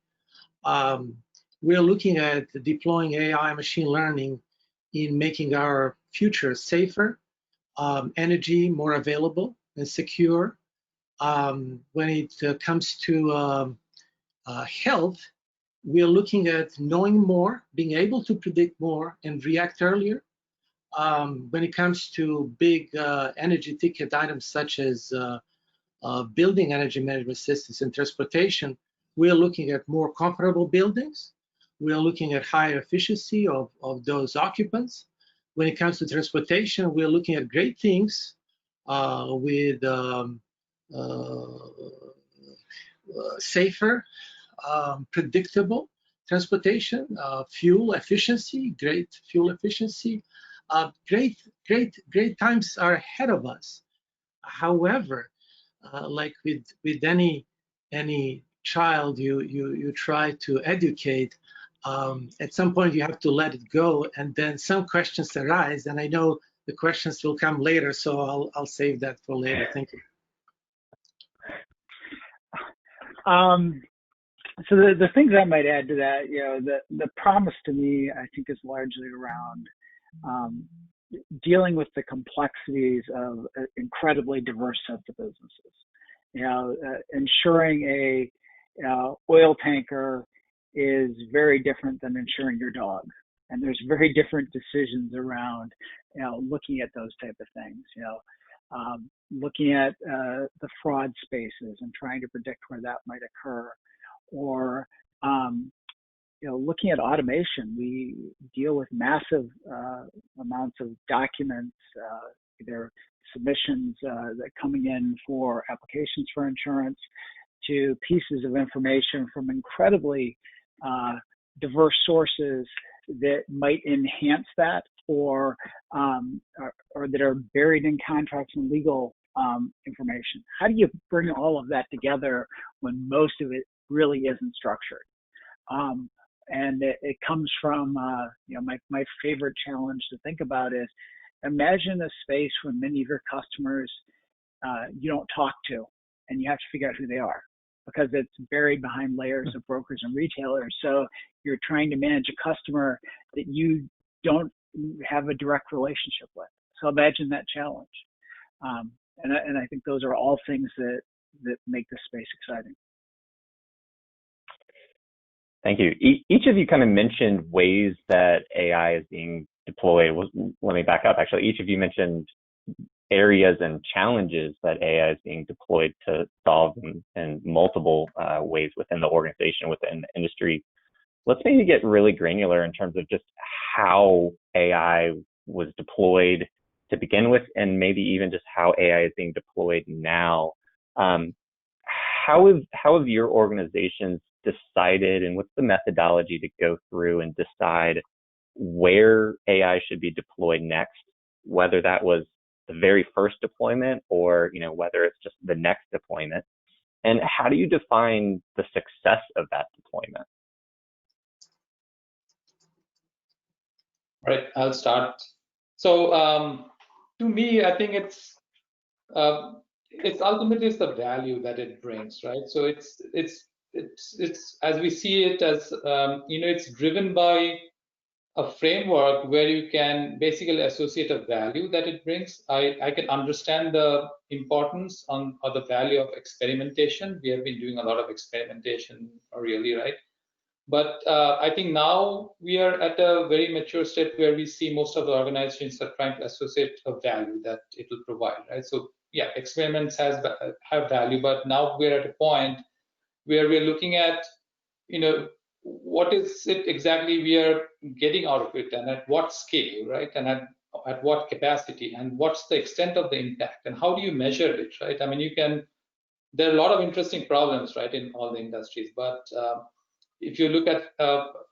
we're looking at deploying AI machine learning in making our future safer, energy more available and secure. When it comes to health, we're looking at knowing more, being able to predict more and react earlier. When it comes to big energy ticket items such as building energy management systems and transportation, we're looking at more comfortable buildings. We are looking at higher efficiency of those occupants. When it comes to transportation, we're looking at great things with safer, predictable transportation, fuel efficiency, great fuel efficiency. Great times are ahead of us. However, like with any child you try to educate, at some point you have to let it go, and then some questions arise, and I know the questions will come later, so I'll save that for later. Thank you. So the things I might add to that, the promise to me, I think, is largely around dealing with the complexities of incredibly diverse sets of businesses. Ensuring a oil tanker is very different than insuring your dog, and there's very different decisions around looking at those type of things. Looking at the fraud spaces and trying to predict where that might occur, or looking at automation. We deal with massive amounts of documents, either submissions that coming in for applications for insurance, to pieces of information from incredibly diverse sources that might enhance that, or that are buried in contracts and legal information. How do you bring all of that together when most of it really isn't structured? And it comes from, my favorite challenge to think about is, imagine a space where many of your customers you don't talk to, and you have to figure out who they are, because it's buried behind layers of brokers and retailers. So you're trying to manage a customer that you don't have a direct relationship with. So imagine that challenge. And I think those are all things that make this space exciting. Thank you. Each of you kind of mentioned ways that AI is being deployed. Let me back up. Actually, each of you mentioned areas and challenges that AI is being deployed to solve in multiple ways within the organization, within the industry. Let's maybe get really granular in terms of just how AI was deployed to begin with, and maybe even just how AI is being deployed now. How have your organizations decided, and what's the methodology to go through and decide where AI should be deployed next, whether that was the very first deployment or whether it's just the next deployment? And how do you define the success of that deployment? Right, I'll start. So to me, I think it's ultimately the value that it brings, right? So it's as we see it as it's driven by a framework where you can basically associate a value that it brings. I can understand the importance or the value of experimentation. We have been doing a lot of experimentation, really, right? But I think now we are at a very mature state where we see most of the organizations are trying to associate a value that it will provide, right? So yeah, experiments have value, but now we're at a point where we're looking at, what is it exactly we are getting out of it, and at what scale, right? And at what capacity, and what's the extent of the impact, and how do you measure it, right? I mean, there are a lot of interesting problems, right, in all the industries, but if you look at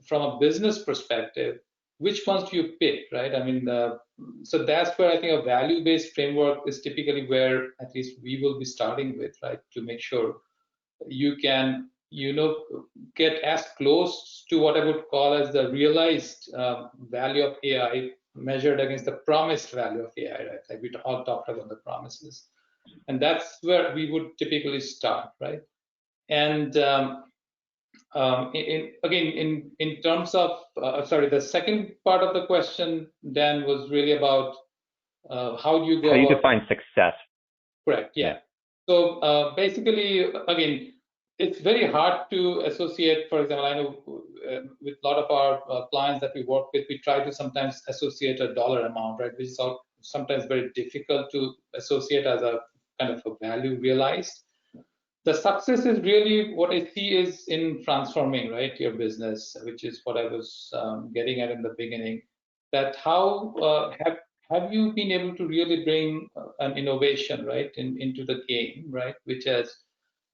from a business perspective, which ones do you pick, right? I mean, so that's where I think a value-based framework is typically where at least we will be starting with, right, to make sure you can, get as close to what I would call as the realized value of AI measured against the promised value of AI, right? Like we all talked about the promises, and that's where we would typically start, right? And in terms of, sorry, the second part of the question, Dan, was really about how do you go how you about define success. Correct, yeah. So basically, again, it's very hard to associate. For example, I know with a lot of our clients that we work with, we try to sometimes associate a dollar amount, right, which is sometimes very difficult to associate as a kind of a value realized. The success is really what I see is in transforming, right, your business, which is what I was getting at in the beginning. That how have you been able to really bring an innovation, right, into the game, right, which has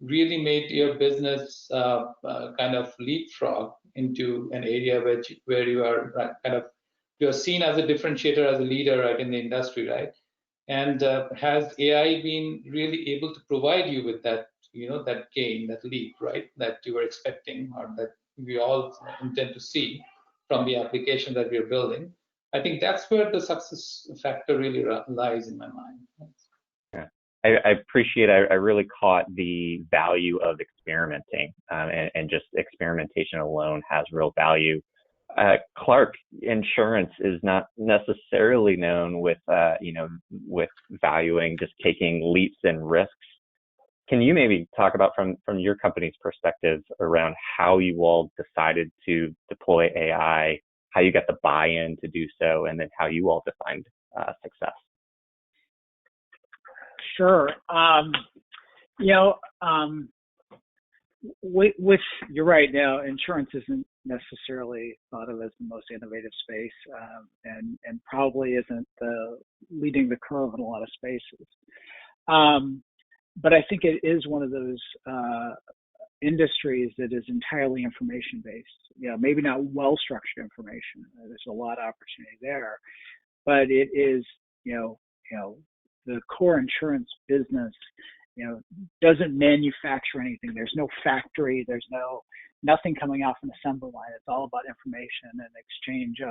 really made your business kind of leapfrog into an area where you are you're seen as a differentiator, as a leader, right, in the industry, right? And has AI been really able to provide you with that, that gain, that leap, right, that you were expecting, or that we all intend to see from the application that we're building? I think that's where the success factor really lies in my mind. Yeah. I appreciate. I really caught the value of experimenting, and just experimentation alone has real value. Clark, insurance is not necessarily known with with valuing just taking leaps and risks. Can you maybe talk about from your company's perspective around how you all decided to deploy AI, how you got the buy-in to do so, and then how you all defined success? Sure. You're right. Now, insurance isn't necessarily thought of as the most innovative space, and probably isn't leading the curve in a lot of spaces. But I think it is one of those industries that is entirely information based. Maybe not well-structured information. There's a lot of opportunity there, but it is, the core insurance business, doesn't manufacture anything. There's no factory. There's nothing coming off an assembly line. It's all about information and exchange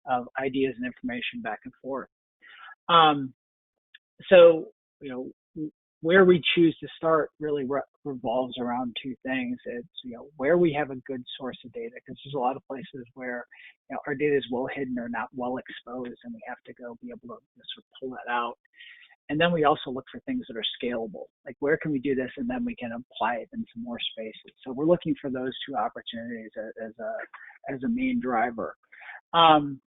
of ideas and information back and forth. So, where we choose to start really revolves around two things. It's, where we have a good source of data, because there's a lot of places where our data is well hidden or not well exposed, and we have to go be able to sort of pull that out. And then we also look for things that are scalable, like where can we do this, and then we can apply it in some more spaces. So we're looking for those two opportunities as a main driver. And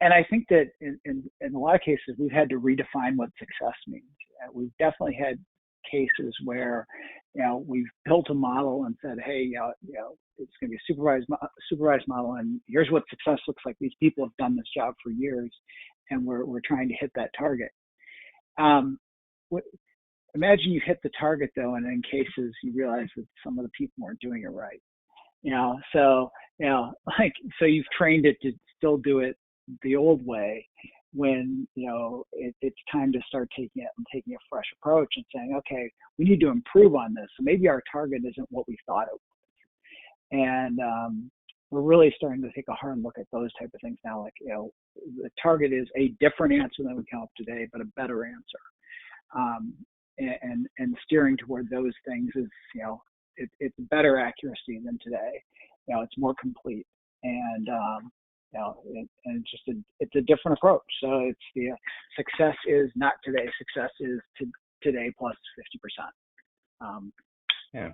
I think that in a lot of cases, we've had to redefine what success means. We've definitely had cases where, we've built a model and said, hey, it's going to be a supervised model, and here's what success looks like. These people have done this job for years, and we're trying to hit that target. Imagine you hit the target though, and in cases you realize that some of the people weren't doing it right. So you've trained it to still do it the old way, when it's time to start taking a fresh approach and saying, okay, we need to improve on this. So maybe our target isn't what we thought it was, and we're really starting to take a hard look at those type of things now. Like, the target is a different answer than we come up today, but a better answer. And steering toward those things is, it's better accuracy than today. It's more complete, and it's a different approach. So it's the success is not today. Success is today plus 50%. Yeah,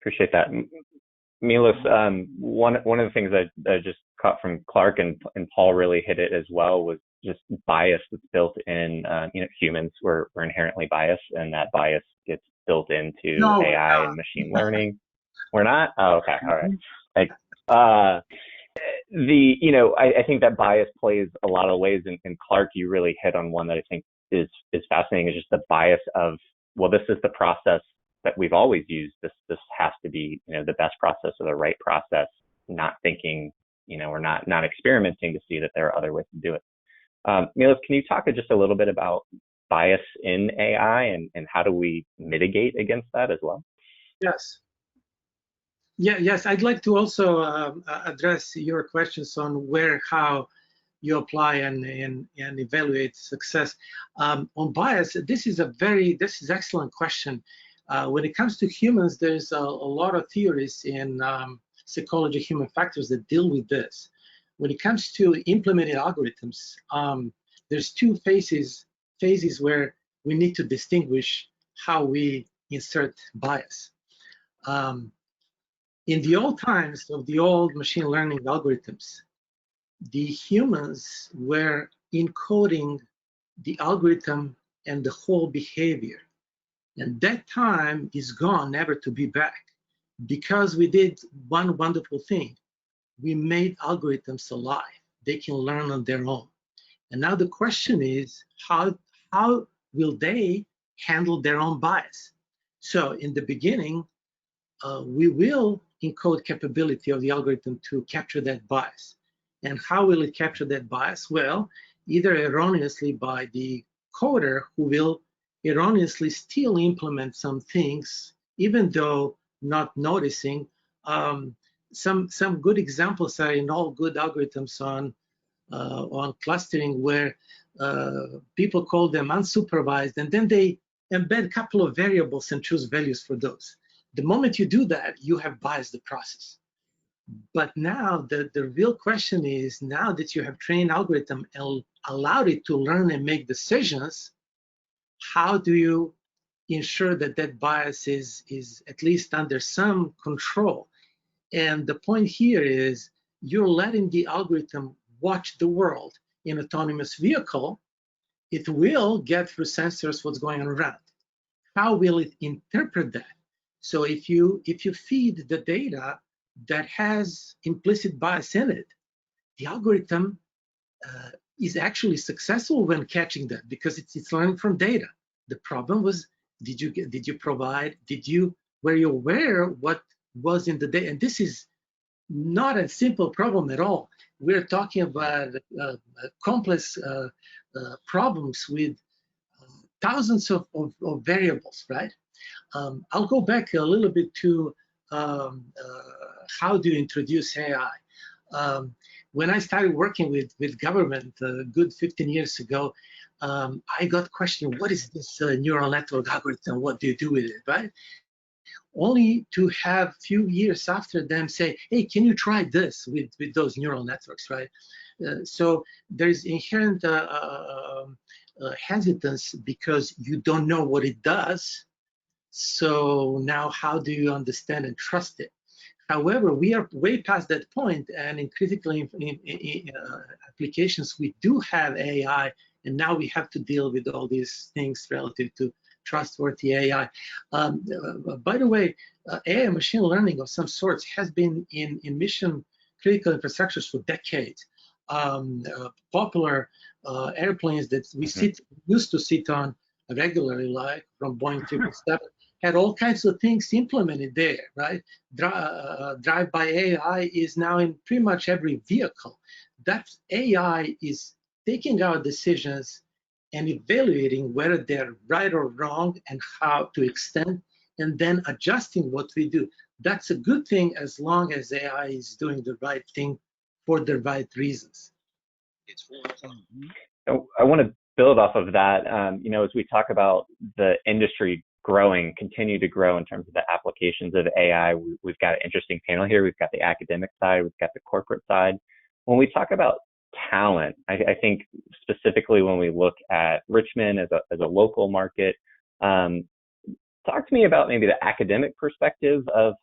appreciate that. Milos, one of the things I just caught from Clark and Paul really hit it as well was just bias that's built in. Humans, we're inherently biased, and that bias gets built into AI and machine learning. We're not? Oh, okay, all right. I think that bias plays a lot of ways, and Clark, you really hit on one that I think is fascinating, is just the bias of, well, this is the process that we've always used. This has to be, the best process or the right process, not thinking, we're not experimenting to see that there are other ways to do it. Milos, can you talk just a little bit about bias in AI and how do we mitigate against that as well? Yes. Yes, I'd like to also address your questions on how you apply and evaluate success. On bias, this is excellent question. When it comes to humans, there's a lot of theories in psychology, human factors that deal with this. When it comes to implementing algorithms, there's two phases where we need to distinguish how we insert bias. In the old times of the old machine learning algorithms, the humans were encoding the algorithm and the whole behavior. And that time is gone, never to be back, because we did one wonderful thing. We made algorithms alive. They can learn on their own. And now the question is, how will they handle their own bias? So in the beginning, we will encode capability of the algorithm to capture that bias. And how will it capture that bias? Well, either erroneously by the coder, who will erroneously still implement some things, even though not noticing. Some good examples are in all good algorithms on clustering, where people call them unsupervised, and then they embed a couple of variables and choose values for those. The moment you do that, you have biased the process. But now the real question is, now that you have trained algorithm and allowed it to learn and make decisions, how do you ensure that that bias is at least under some control? And the point here is you're letting the algorithm watch the world. In autonomous vehicle, it will get through sensors what's going on around. How will it interpret that? So if you feed the data that has implicit bias in it, the algorithm is actually successful when catching that because it's learning from data. The problem was, were you aware what was in the data? And this is not a simple problem at all. We're talking about complex problems with thousands of variables, right? I'll go back a little bit to how do you introduce AI? When I started working with government a good 15 years ago, I got questioned, what is this neural network algorithm? What do you do with it, right? Only to have a few years after them say, hey, can you try this with those neural networks, right? So there's inherent hesitance because you don't know what it does. So now how do you understand and trust it? However, we are way past that point, and in critical applications, we do have AI, and now we have to deal with all these things relative to trustworthy AI. By the way, AI machine learning of some sorts has been in mission critical infrastructures for decades. Popular airplanes that we used to sit on regularly, like from Boeing 777, had all kinds of things implemented there, right? Drive by AI is now in pretty much every vehicle. That AI is taking our decisions and evaluating whether they're right or wrong and how to extend, and then adjusting what we do. That's a good thing as long as AI is doing the right thing for the right reasons. I want to build off of that. As we talk about the industry continue to grow in terms of the applications of AI, we've got an interesting panel here. We've got the academic side, we've got the corporate side. When we talk about talent, I think specifically when we look at Richmond as a local market, talk to me about maybe the academic perspective of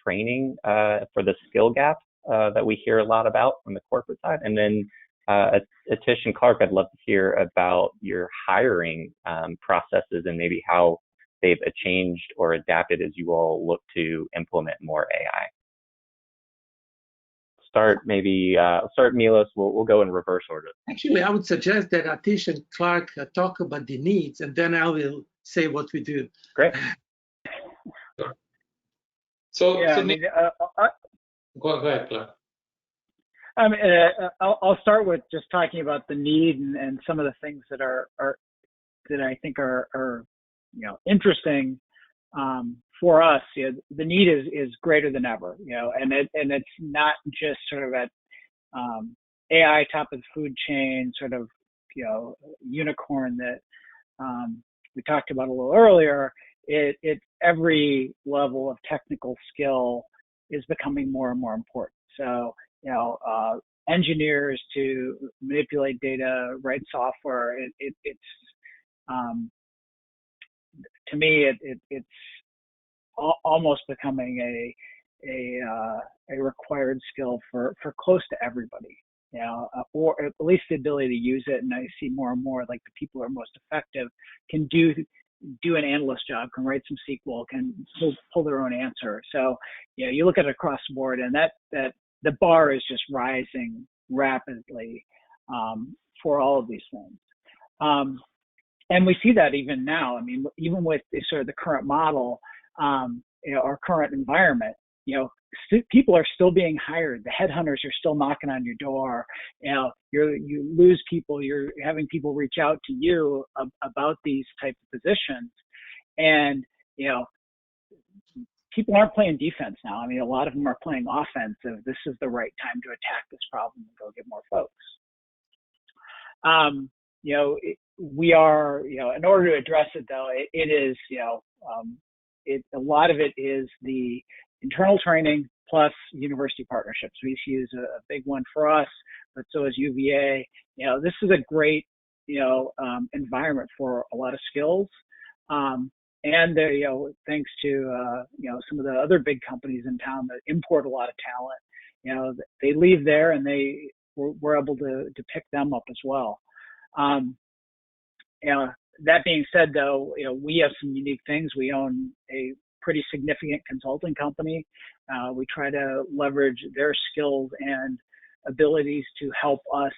training for the skill gap that we hear a lot about on the corporate side. And then Atish and Clark, I'd love to hear about your hiring processes and maybe how they've changed or adapted as you all look to implement more AI. Start Milos. We'll go in reverse order. Actually, I would suggest that Atish and Clark talk about the needs, and then I will say what we do. Great. So, Yeah, go ahead, Clark. I'll start with just talking about the need and some of the things that that I think are interesting for us. The need is greater than ever, and it's not just sort of at AI top of the food chain, sort of unicorn that we talked about a little earlier. It's every level of technical skill is becoming more and more important. So engineers to manipulate data, write software. It's to me, it's almost becoming a required skill for close to everybody. Or at least the ability to use it. And I see more and more like the people who are most effective can do an analyst job, can write some SQL, can pull their own answer. So you look at it across the board, and that the bar is just rising rapidly for all of these things. And we see that even now. I mean, even with sort of the current model, our current environment, people are still being hired. The headhunters are still knocking on your door. You lose people. You're having people reach out to you about these type of positions, and people aren't playing defense now. I mean, a lot of them are playing offense. This is the right time to attack this problem and go get more folks. we are, in order to address it though, it is, a lot of it is the internal training plus university partnerships. VCU is a big one for us, but so is UVA. This is a great, environment for a lot of skills. And thanks to, some of the other big companies in town that import a lot of talent, they leave there and we're able to pick them up as well. That being said, though, we have some unique things. We own a pretty significant consulting company. We try to leverage their skills and abilities to help us,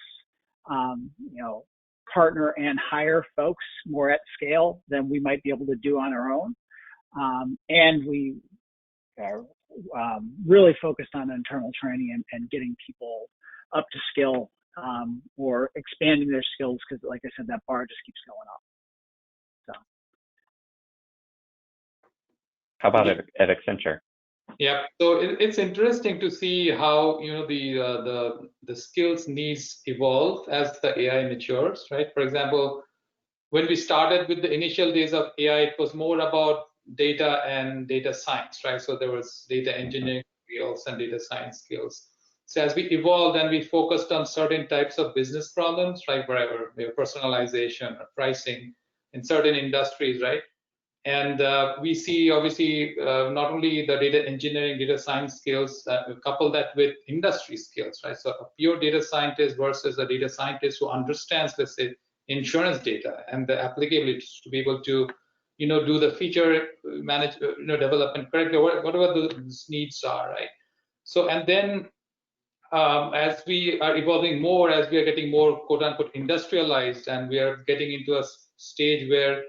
partner and hire folks more at scale than we might be able to do on our own. And we are really focused on internal training and getting people up to skill or expanding their skills, because like I said, that bar just keeps going up. So. How about at Accenture? Yeah, so it's interesting to see how the skills needs evolve as the AI matures, right? For example, when we started with the initial days of AI, it was more about data and data science, right? So there was data engineering skills and data science skills. So as we evolved and we focused on certain types of business problems, like wherever, personalization or pricing in certain industries, right? And we see, obviously, not only the data engineering, data science skills, couple that with industry skills, right? So a pure data scientist versus a data scientist who understands, let's say, insurance data and the applicability to be able to, do the feature manage, development correctly, whatever those needs are, right? So, and then as we are evolving more, as we are getting more quote unquote industrialized, and we are getting into a stage where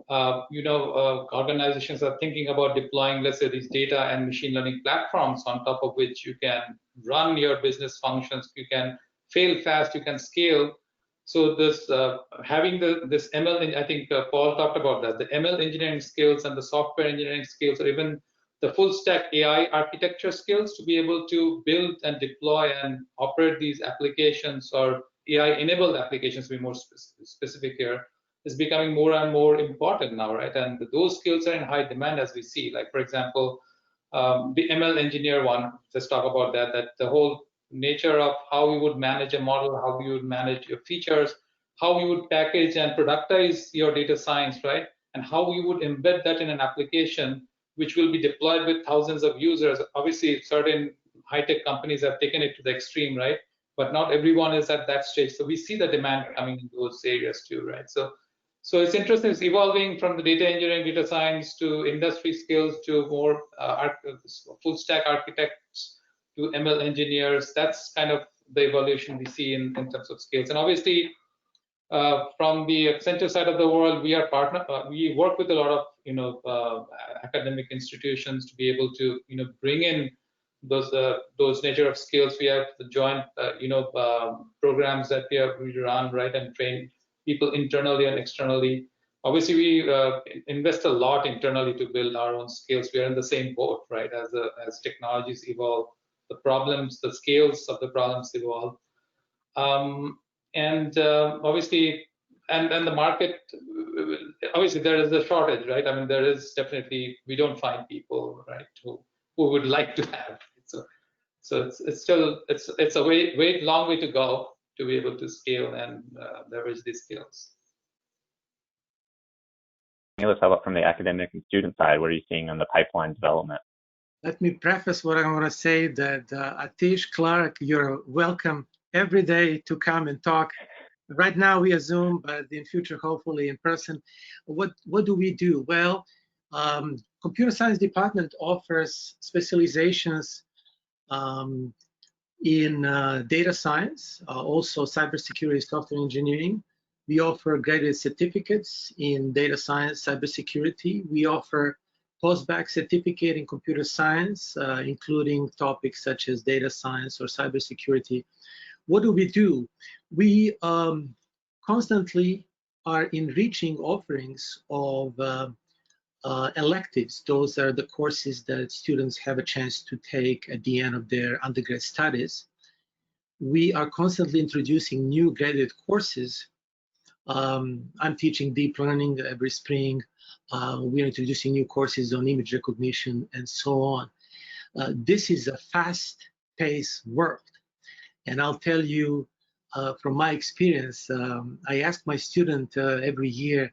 organizations are thinking about deploying, let's say, these data and machine learning platforms on top of which you can run your business functions, you can fail fast, you can scale. So this having this ML, I think Paul talked about that, the ML engineering skills and the software engineering skills, or even the full stack AI architecture skills to be able to build and deploy and operate these applications, or AI enabled applications, to be more specific here, is becoming more and more important now, right? And those skills are in high demand, as we see. Like, for example, the ML engineer one, let's talk about that, the whole nature of how you would manage a model, how you would manage your features, how you would package and productize your data science, right? And how you would embed that in an application which will be deployed with thousands of users. Obviously, certain high-tech companies have taken it to the extreme, right? But not everyone is at that stage. So we see the demand coming in those areas too, right? So it's interesting. It's evolving from the data engineering, data science to industry skills to more full stack architects to ML engineers. That's kind of the evolution we see in terms of skills. And obviously, from the Accenture side of the world, we are we work with a lot of academic institutions to be able to bring in those nature of skills. We have the joint programs that we run, right, and train people internally and externally. Obviously, we invest a lot internally to build our own skills. We are in the same boat, right? As technologies evolve, the problems, the scales of the problems evolve, obviously, and the market. Obviously, there is a shortage, right? I mean, there is definitely, we don't find people, right, who would like to have it. So it's still a long way to go to be able to scale and leverage these skills. Let's how about from the academic and student side? What are you seeing on the pipeline development? Let me preface what I want to say that Atish, Clark, you're welcome every day to come and talk. Right now we are Zoom, but in future, hopefully in person. What do we do? Well, computer science department offers specializations in data science, also cybersecurity, software engineering. We offer graded certificates in data science, cybersecurity. We offer post-bac certificate in computer science, including topics such as data science or cybersecurity. What do? We constantly are enriching offerings of electives. Those are the courses that students have a chance to take at the end of their undergrad studies. We are constantly introducing new graduate courses I'm teaching deep learning every spring. We're introducing new courses on image recognition and so on. This is a fast-paced world. And I'll tell you from my experience, I ask my student every year,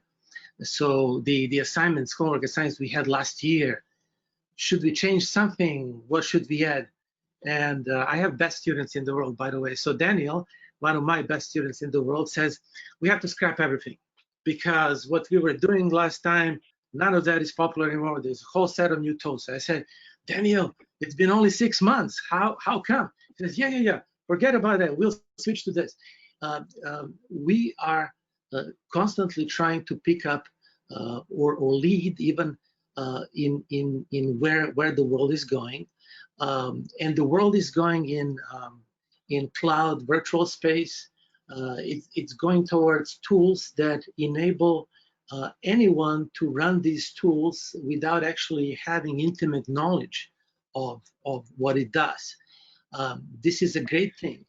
so the assignments, homework assignments we had last year, should we change something? What should we add? And I have best students in the world, by the way. So Daniel, one of my best students in the world, says we have to scrap everything because what we were doing last time, none of that is popular anymore. There's a whole set of new tools. I said, Daniel, it's been only 6 months. How come? He says, yeah. Forget about that. We'll switch to this. We are constantly trying to pick up or lead even in where the world is going. And the world is going in cloud virtual space. It's going towards tools that enable anyone to run these tools without actually having intimate knowledge of what it does. This is a great thing.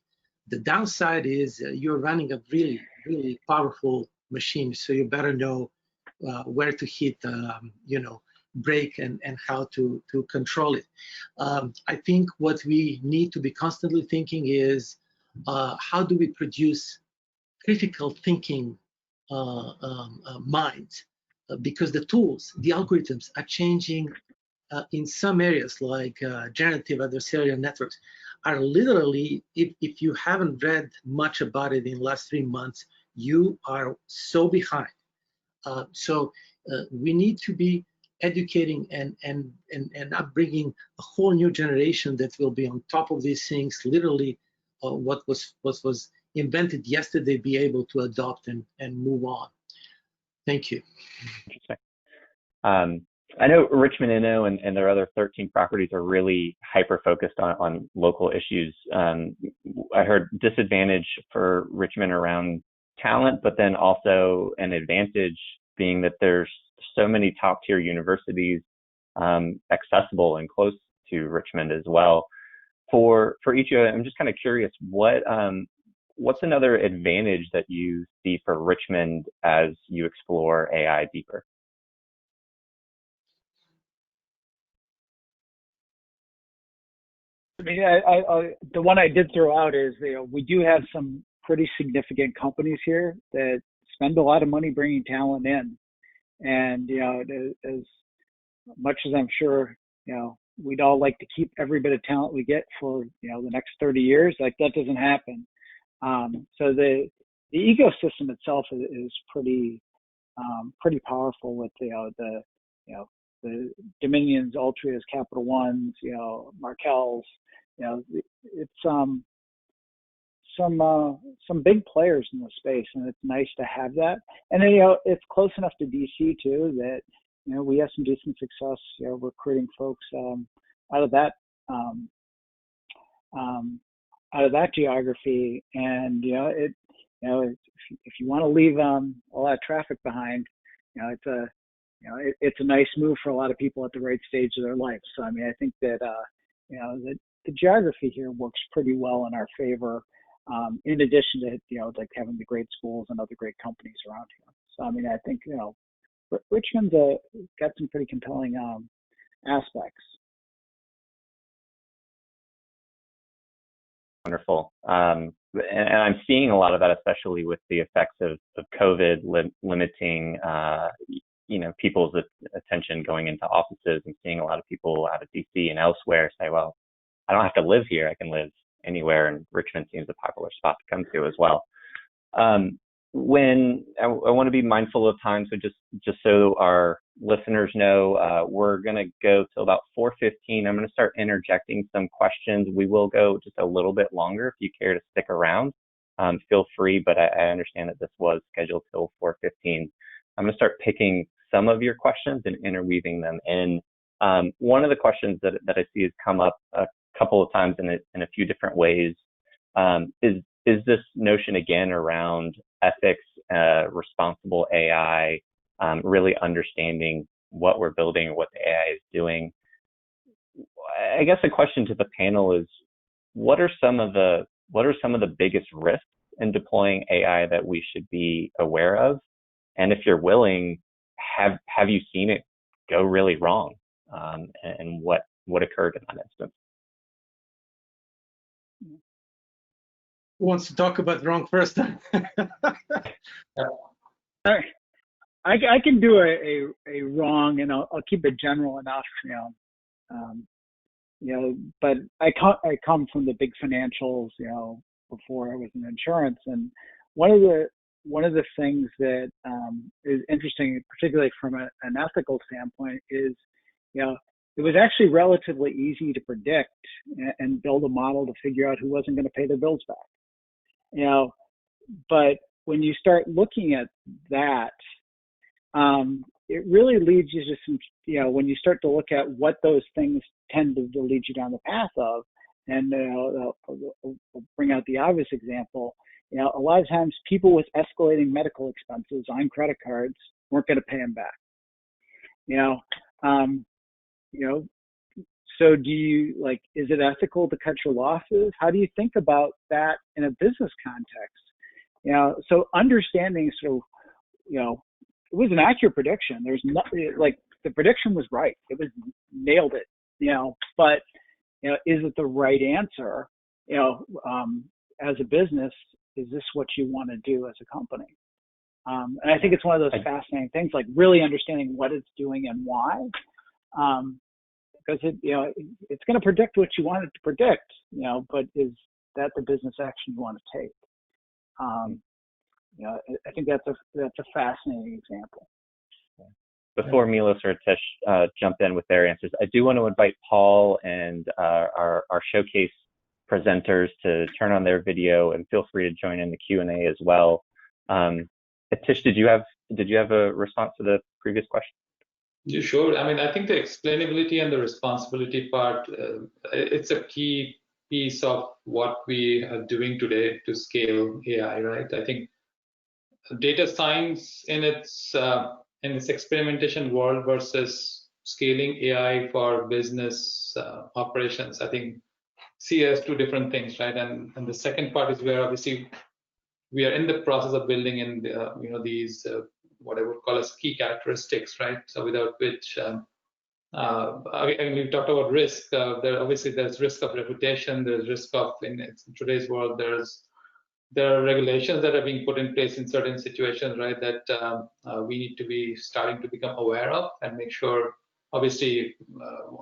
The downside is you're running a really, really powerful machine, so you better know where to hit, brake and how to control it. I think what we need to be constantly thinking is how do we produce critical thinking minds? Because the tools, the algorithms are changing in some areas like generative adversarial networks are literally, if you haven't read much about it in the last 3 months, you are so behind. So we need to be educating and upbringing a whole new generation that will be on top of these things. Literally, what was invented yesterday, be able to adopt and move on. Thank you. Interesting. I know Richmond Inno and their other 13 properties are really hyper-focused on local issues. I heard disadvantage for Richmond around talent, but then also an advantage being that there's so many top-tier universities accessible and close to Richmond as well. For each of you, I'm just kind of curious, what's another advantage that you see for Richmond as you explore AI deeper? I mean, the one I did throw out is, we do have some pretty significant companies here that spend a lot of money bringing talent in. And, as much as I'm sure, we'd all like to keep every bit of talent we get for, the next 30 years, like that doesn't happen. So the ecosystem itself is pretty powerful with, the Dominions, Altrias, Capital Ones, Markells, it's some big players in the space, and it's nice to have that. And then, it's close enough to DC too that, we have some decent success, recruiting folks out of that geography. And if you want to leave all that traffic behind, it's a nice move for a lot of people at the right stage of their life. So I mean, I think that the geography here works pretty well in our favor. In addition to like having the great schools and other great companies around here. So I mean, I think Richmond's got some pretty compelling aspects. Wonderful. And I'm seeing a lot of that, especially with the effects of COVID limiting, people's attention going into offices, and seeing a lot of people out of DC and elsewhere say, well, I don't have to live here. I can live anywhere. And Richmond seems a popular spot to come to as well. When I want to be mindful of time, so just so our listeners know, we're going to go till about 4:15. I'm going to start interjecting some questions. We will go just a little bit longer if you care to stick around. Feel free, but I understand that this was scheduled till 4:15. I'm going to start picking some of your questions and interweaving them in. One of the questions that I see has come up a couple of times in a few different ways is this notion again around ethics, responsible AI, really understanding what we're building or what the AI is doing. I guess the question to the panel is, what are some of the biggest risks in deploying AI that we should be aware of? And if you're willing, have you seen it go really wrong? And what occurred in that instance? Who wants to talk about wrong first? I can do a wrong, and I'll keep it general enough, but I come from the big financials, before I was in insurance, and one of the things that is interesting, particularly from an ethical standpoint, is, it was actually relatively easy to predict and build a model to figure out who wasn't going to pay their bills back, but when you start looking at that, it really leads you to some, when you start to look at what those things tend to lead you down the path of, and I'll bring out the obvious example, a lot of times people with escalating medical expenses on credit cards weren't going to pay them back. So do you, is it ethical to cut your losses? How do you think about that in a business context? So understanding it was an accurate prediction. There's nothing, the prediction was right. It was nailed it, but, is it the right answer? As a business, is this what you want to do as a company? And I think it's one of those fascinating things, really understanding what it's doing and why, because it's going to predict what you want it to predict, but is that the business action you want to take? I think that's a fascinating example. Before Milos or Tish jump in with their answers, I do want to invite Paul and our showcase presenters to turn on their video, and feel free to join in the Q&A as well. Tish, did you have a response to the previous question? Yeah, sure. I mean, I think the explainability and the responsibility part, it's a key piece of what we are doing today to scale AI, right? I think data science in its experimentation world versus scaling AI for business operations, I think see as two different things, right? And the second part is where obviously we are in the process of building in these what I would call as key characteristics, right? So without which we've talked about risk. There's risk of reputation. There's risk of in today's world. There are regulations that are being put in place in certain situations, right? That we need to be starting to become aware of and make sure. Obviously,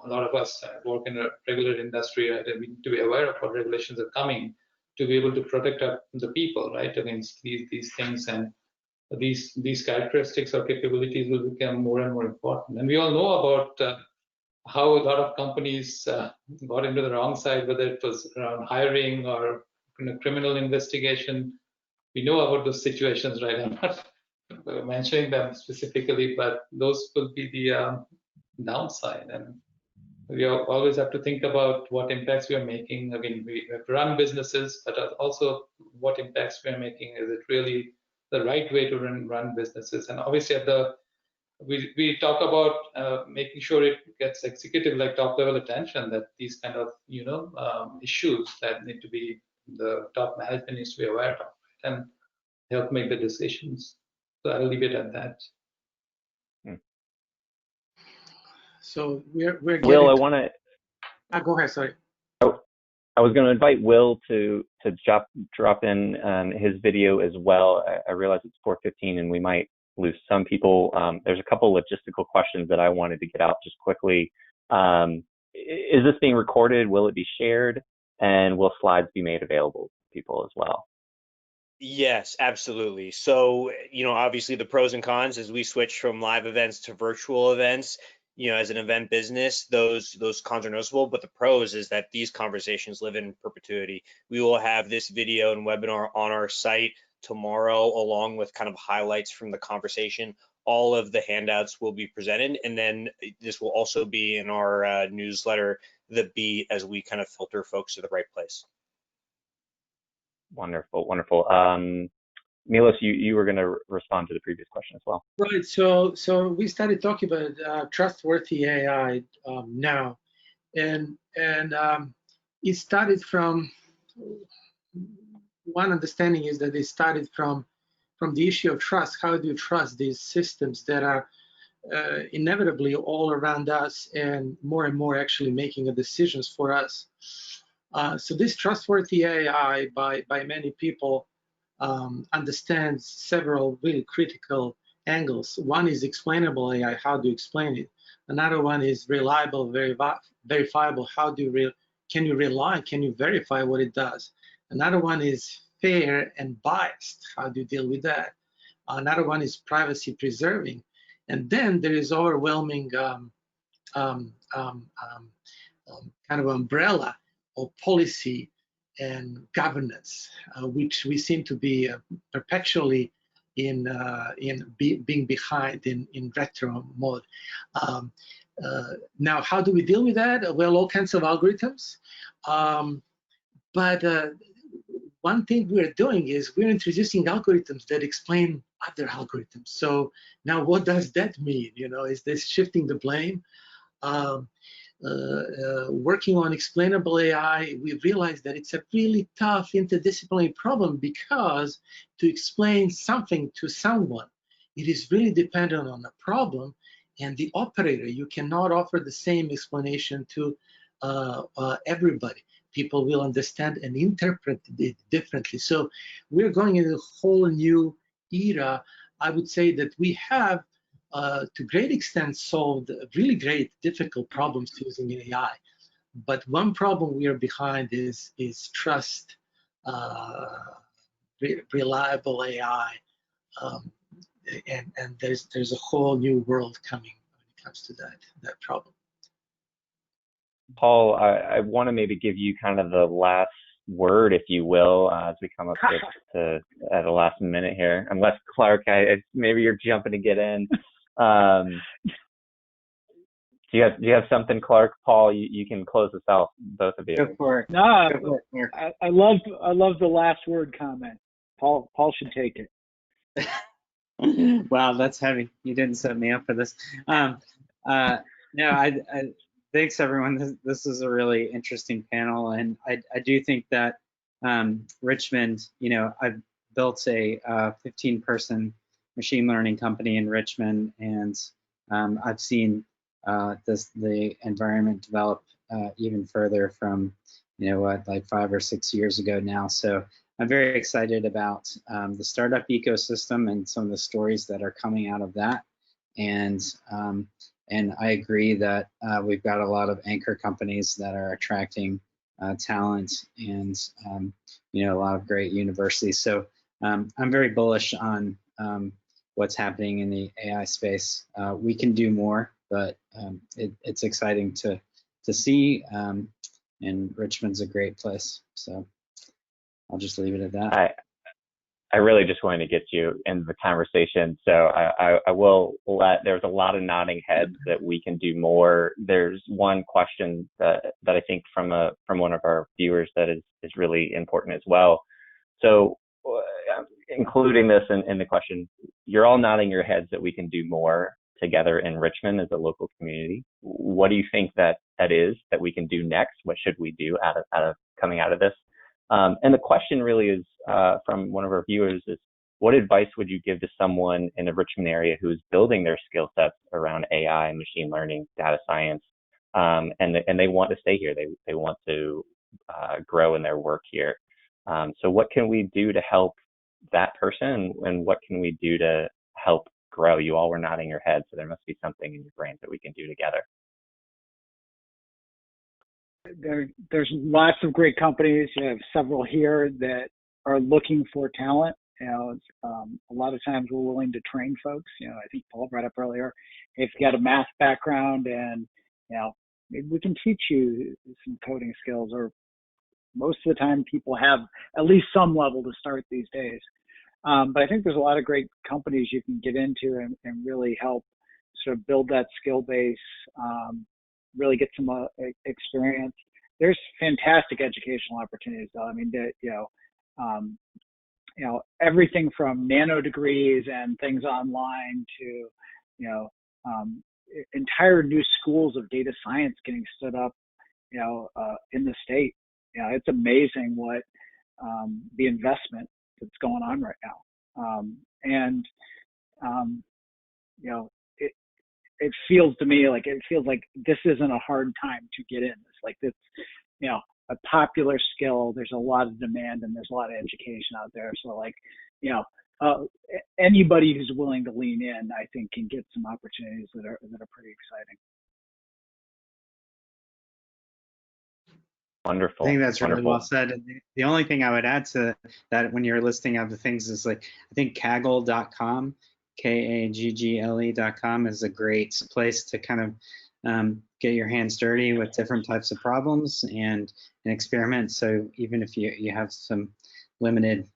a lot of us work in a regular industry, right? And we need to be aware of what regulations are coming to be able to protect the people, right, against these things. And these characteristics or capabilities will become more and more important. And we all know about how a lot of companies got into the wrong side, whether it was around hiring or criminal investigation. We know about those situations, right? I'm not mentioning them specifically, but those will be the downside. And we always have to think about what impacts we are making. Again, we have to run businesses, but also what impacts we are making. Is it really the right way to run businesses? And obviously we talk about making sure it gets executive, top level attention, that these kind of issues that need to be, the top management needs to be aware of and help make the decisions. So I'll leave it at that. So we're getting. Will, I want to. Go ahead. Sorry. I was going to invite Will to drop in his video as well. I realize it's 4:15 and we might lose some people. There's a couple logistical questions that I wanted to get out just quickly. Is this being recorded? Will it be shared? And will slides be made available to people as well? Yes, absolutely. So, obviously the pros and cons as we switch from live events to virtual events, as an event business, those cons are noticeable, but the pros is that these conversations live in perpetuity. We will have this video and webinar on our site tomorrow, along with kind of highlights from the conversation. All of the handouts will be presented, and then this will also be in our newsletter, The Beat, as we kind of filter folks to the right place. Wonderful. Milos, you were going to respond to the previous question as well. Right. So we started talking about trustworthy AI now, and it started from one understanding is that they started from the issue of trust. How do you trust these systems that are inevitably all around us and more actually making the decisions for us? So this trustworthy AI by many people understands several really critical angles. One is explainable AI. How do you explain it? Another one is reliable, verifiable. How do you can you rely? Can you verify what it does? Another one is fair and biased. How do you deal with that? Another one is privacy preserving. And then there is overwhelming kind of umbrella of policy and governance, which we seem to be perpetually being behind in retro mode. Now, how do we deal with that? Well, all kinds of algorithms. But one thing we're doing is we're introducing algorithms that explain other algorithms. So now what does that mean? You know, is this shifting the blame? Working on explainable AI, we realized that it's a really tough interdisciplinary problem because to explain something to someone, it is really dependent on the problem and the operator. You cannot offer the same explanation to everybody. People will understand and interpret it differently. So we're going into a whole new era. I would say that we have to great extent solved really great difficult problems using AI. But one problem we are behind is trust, reliable AI, and there's a whole new world coming when it comes to that problem. Paul, I want to maybe give you kind of the last word, if you will, as we come up to at the last minute here. Unless Clark, maybe you're jumping to get in. Do you have something, Clark? Paul, you can close this out, both of you. Go for it. No, I love the last word comment. Paul should take it. Wow, that's heavy. You didn't set me up for this. No, I thanks everyone. This is a really interesting panel, and I do think that Richmond, you know, I've built a 15-person machine learning company in Richmond, and I've seen the environment develop even further from, you know, like 5 or 6 years ago now. So I'm very excited about the startup ecosystem and some of the stories that are coming out of that. And I agree that we've got a lot of anchor companies that are attracting talent and, you know, a lot of great universities. So I'm very bullish on what's happening in the AI space. We can do more, but it's exciting to see, and Richmond's a great place. So I'll just leave it at that. I really just wanted to get you in the conversation. So I will there's a lot of nodding heads that we can do more. There's one question that I think from one of our viewers that is really important as well. So including this in the question, you're all nodding your heads that we can do more together in Richmond as a local community. What do you think that is that we can do next? What should we do out of coming out of this? And the question really is from one of our viewers is, what advice would you give to someone in the Richmond area who's building their skill sets around AI, machine learning, data science, and they want to stay here, they want to grow in their work here? So what can we do to help that person, and what can we do to help grow? You all were nodding your head, so there must be something in your brains that we can do together. There's lots of great companies. You have several here that are looking for talent. You know, a lot of times we're willing to train folks. You know, I think Paul brought up earlier, if you got a math background and, you know, maybe we can teach you some coding skills, or most of the time people have at least some level to start these days. But I think there's a lot of great companies you can get into and really help sort of build that skill base, really get some experience. There's fantastic educational opportunities, though. I mean, you know, everything from nano degrees and things online to, you know, entire new schools of data science getting stood up, you know, in the state. You know, it's amazing what the investment that's going on right now. You know, it feels to me like this isn't a hard time to get in. It's like it's, you know, a popular skill. There's a lot of demand and there's a lot of education out there. So like, you know, anybody who's willing to lean in, I think, can get some opportunities that are pretty exciting. Wonderful. I think that's really Wonderful. well said. And the only thing I would add to that when you're listing out the things is like, I think Kaggle.com, Kaggle.com is a great place to kind of get your hands dirty with different types of problems and experiment. So even if you have some limited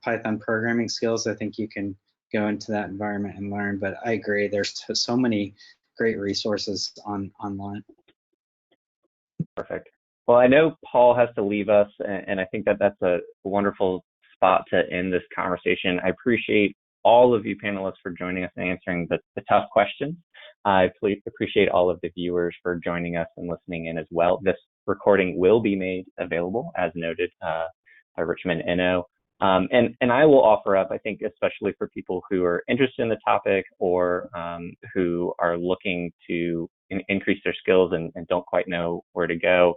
Python programming skills, I think you can go into that environment and learn. But I agree, there's so many great resources online. Perfect. Well, I know Paul has to leave us, and I think that that's a wonderful spot to end this conversation. I appreciate all of you panelists for joining us and answering the tough questions. I appreciate all of the viewers for joining us and listening in as well. This recording will be made available, as noted, by Richmond Inno. And I will offer up, I think, especially for people who are interested in the topic or who are looking to increase their skills and don't quite know where to go,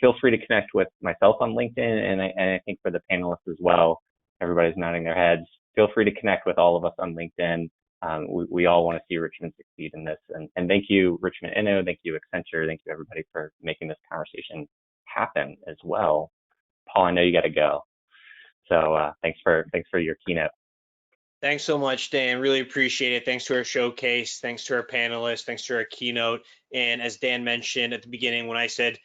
feel free to connect with myself on LinkedIn, and I think for the panelists as well, everybody's nodding their heads. Feel free to connect with all of us on LinkedIn. We all want to see Richmond succeed in this. And thank you, Richmond Inno, thank you, Accenture, thank you everybody for making this conversation happen as well. Paul, I know you got to go. So thanks for your keynote. Thanks so much, Dan. Really appreciate it. Thanks to our showcase. Thanks to our panelists. Thanks to our keynote. And as Dan mentioned at the beginning, when I said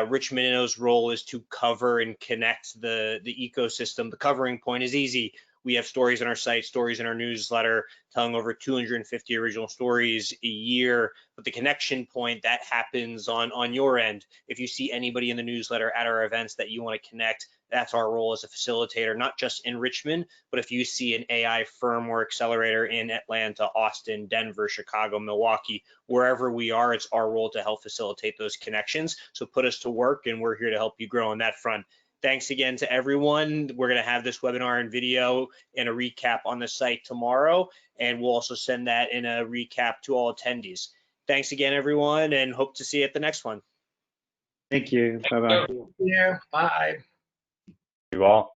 Richmond Inno's role is to cover and connect the ecosystem, the covering point is easy. We have stories on our site, stories in our newsletter, telling over 250 original stories a year. But the connection point, that happens on your end. If you see anybody in the newsletter at our events that you want to connect, that's our role as a facilitator, not just in Richmond, but if you see an AI firm or accelerator in Atlanta, Austin, Denver, Chicago, Milwaukee, wherever we are, it's our role to help facilitate those connections. So put us to work, and we're here to help you grow on that front. Thanks again to everyone. We're going to have this webinar and video and a recap on the site tomorrow, and we'll also send that in a recap to all attendees. Thanks again, everyone, and hope to see you at the next one. Thank you. Bye-bye. Yeah, bye. You all.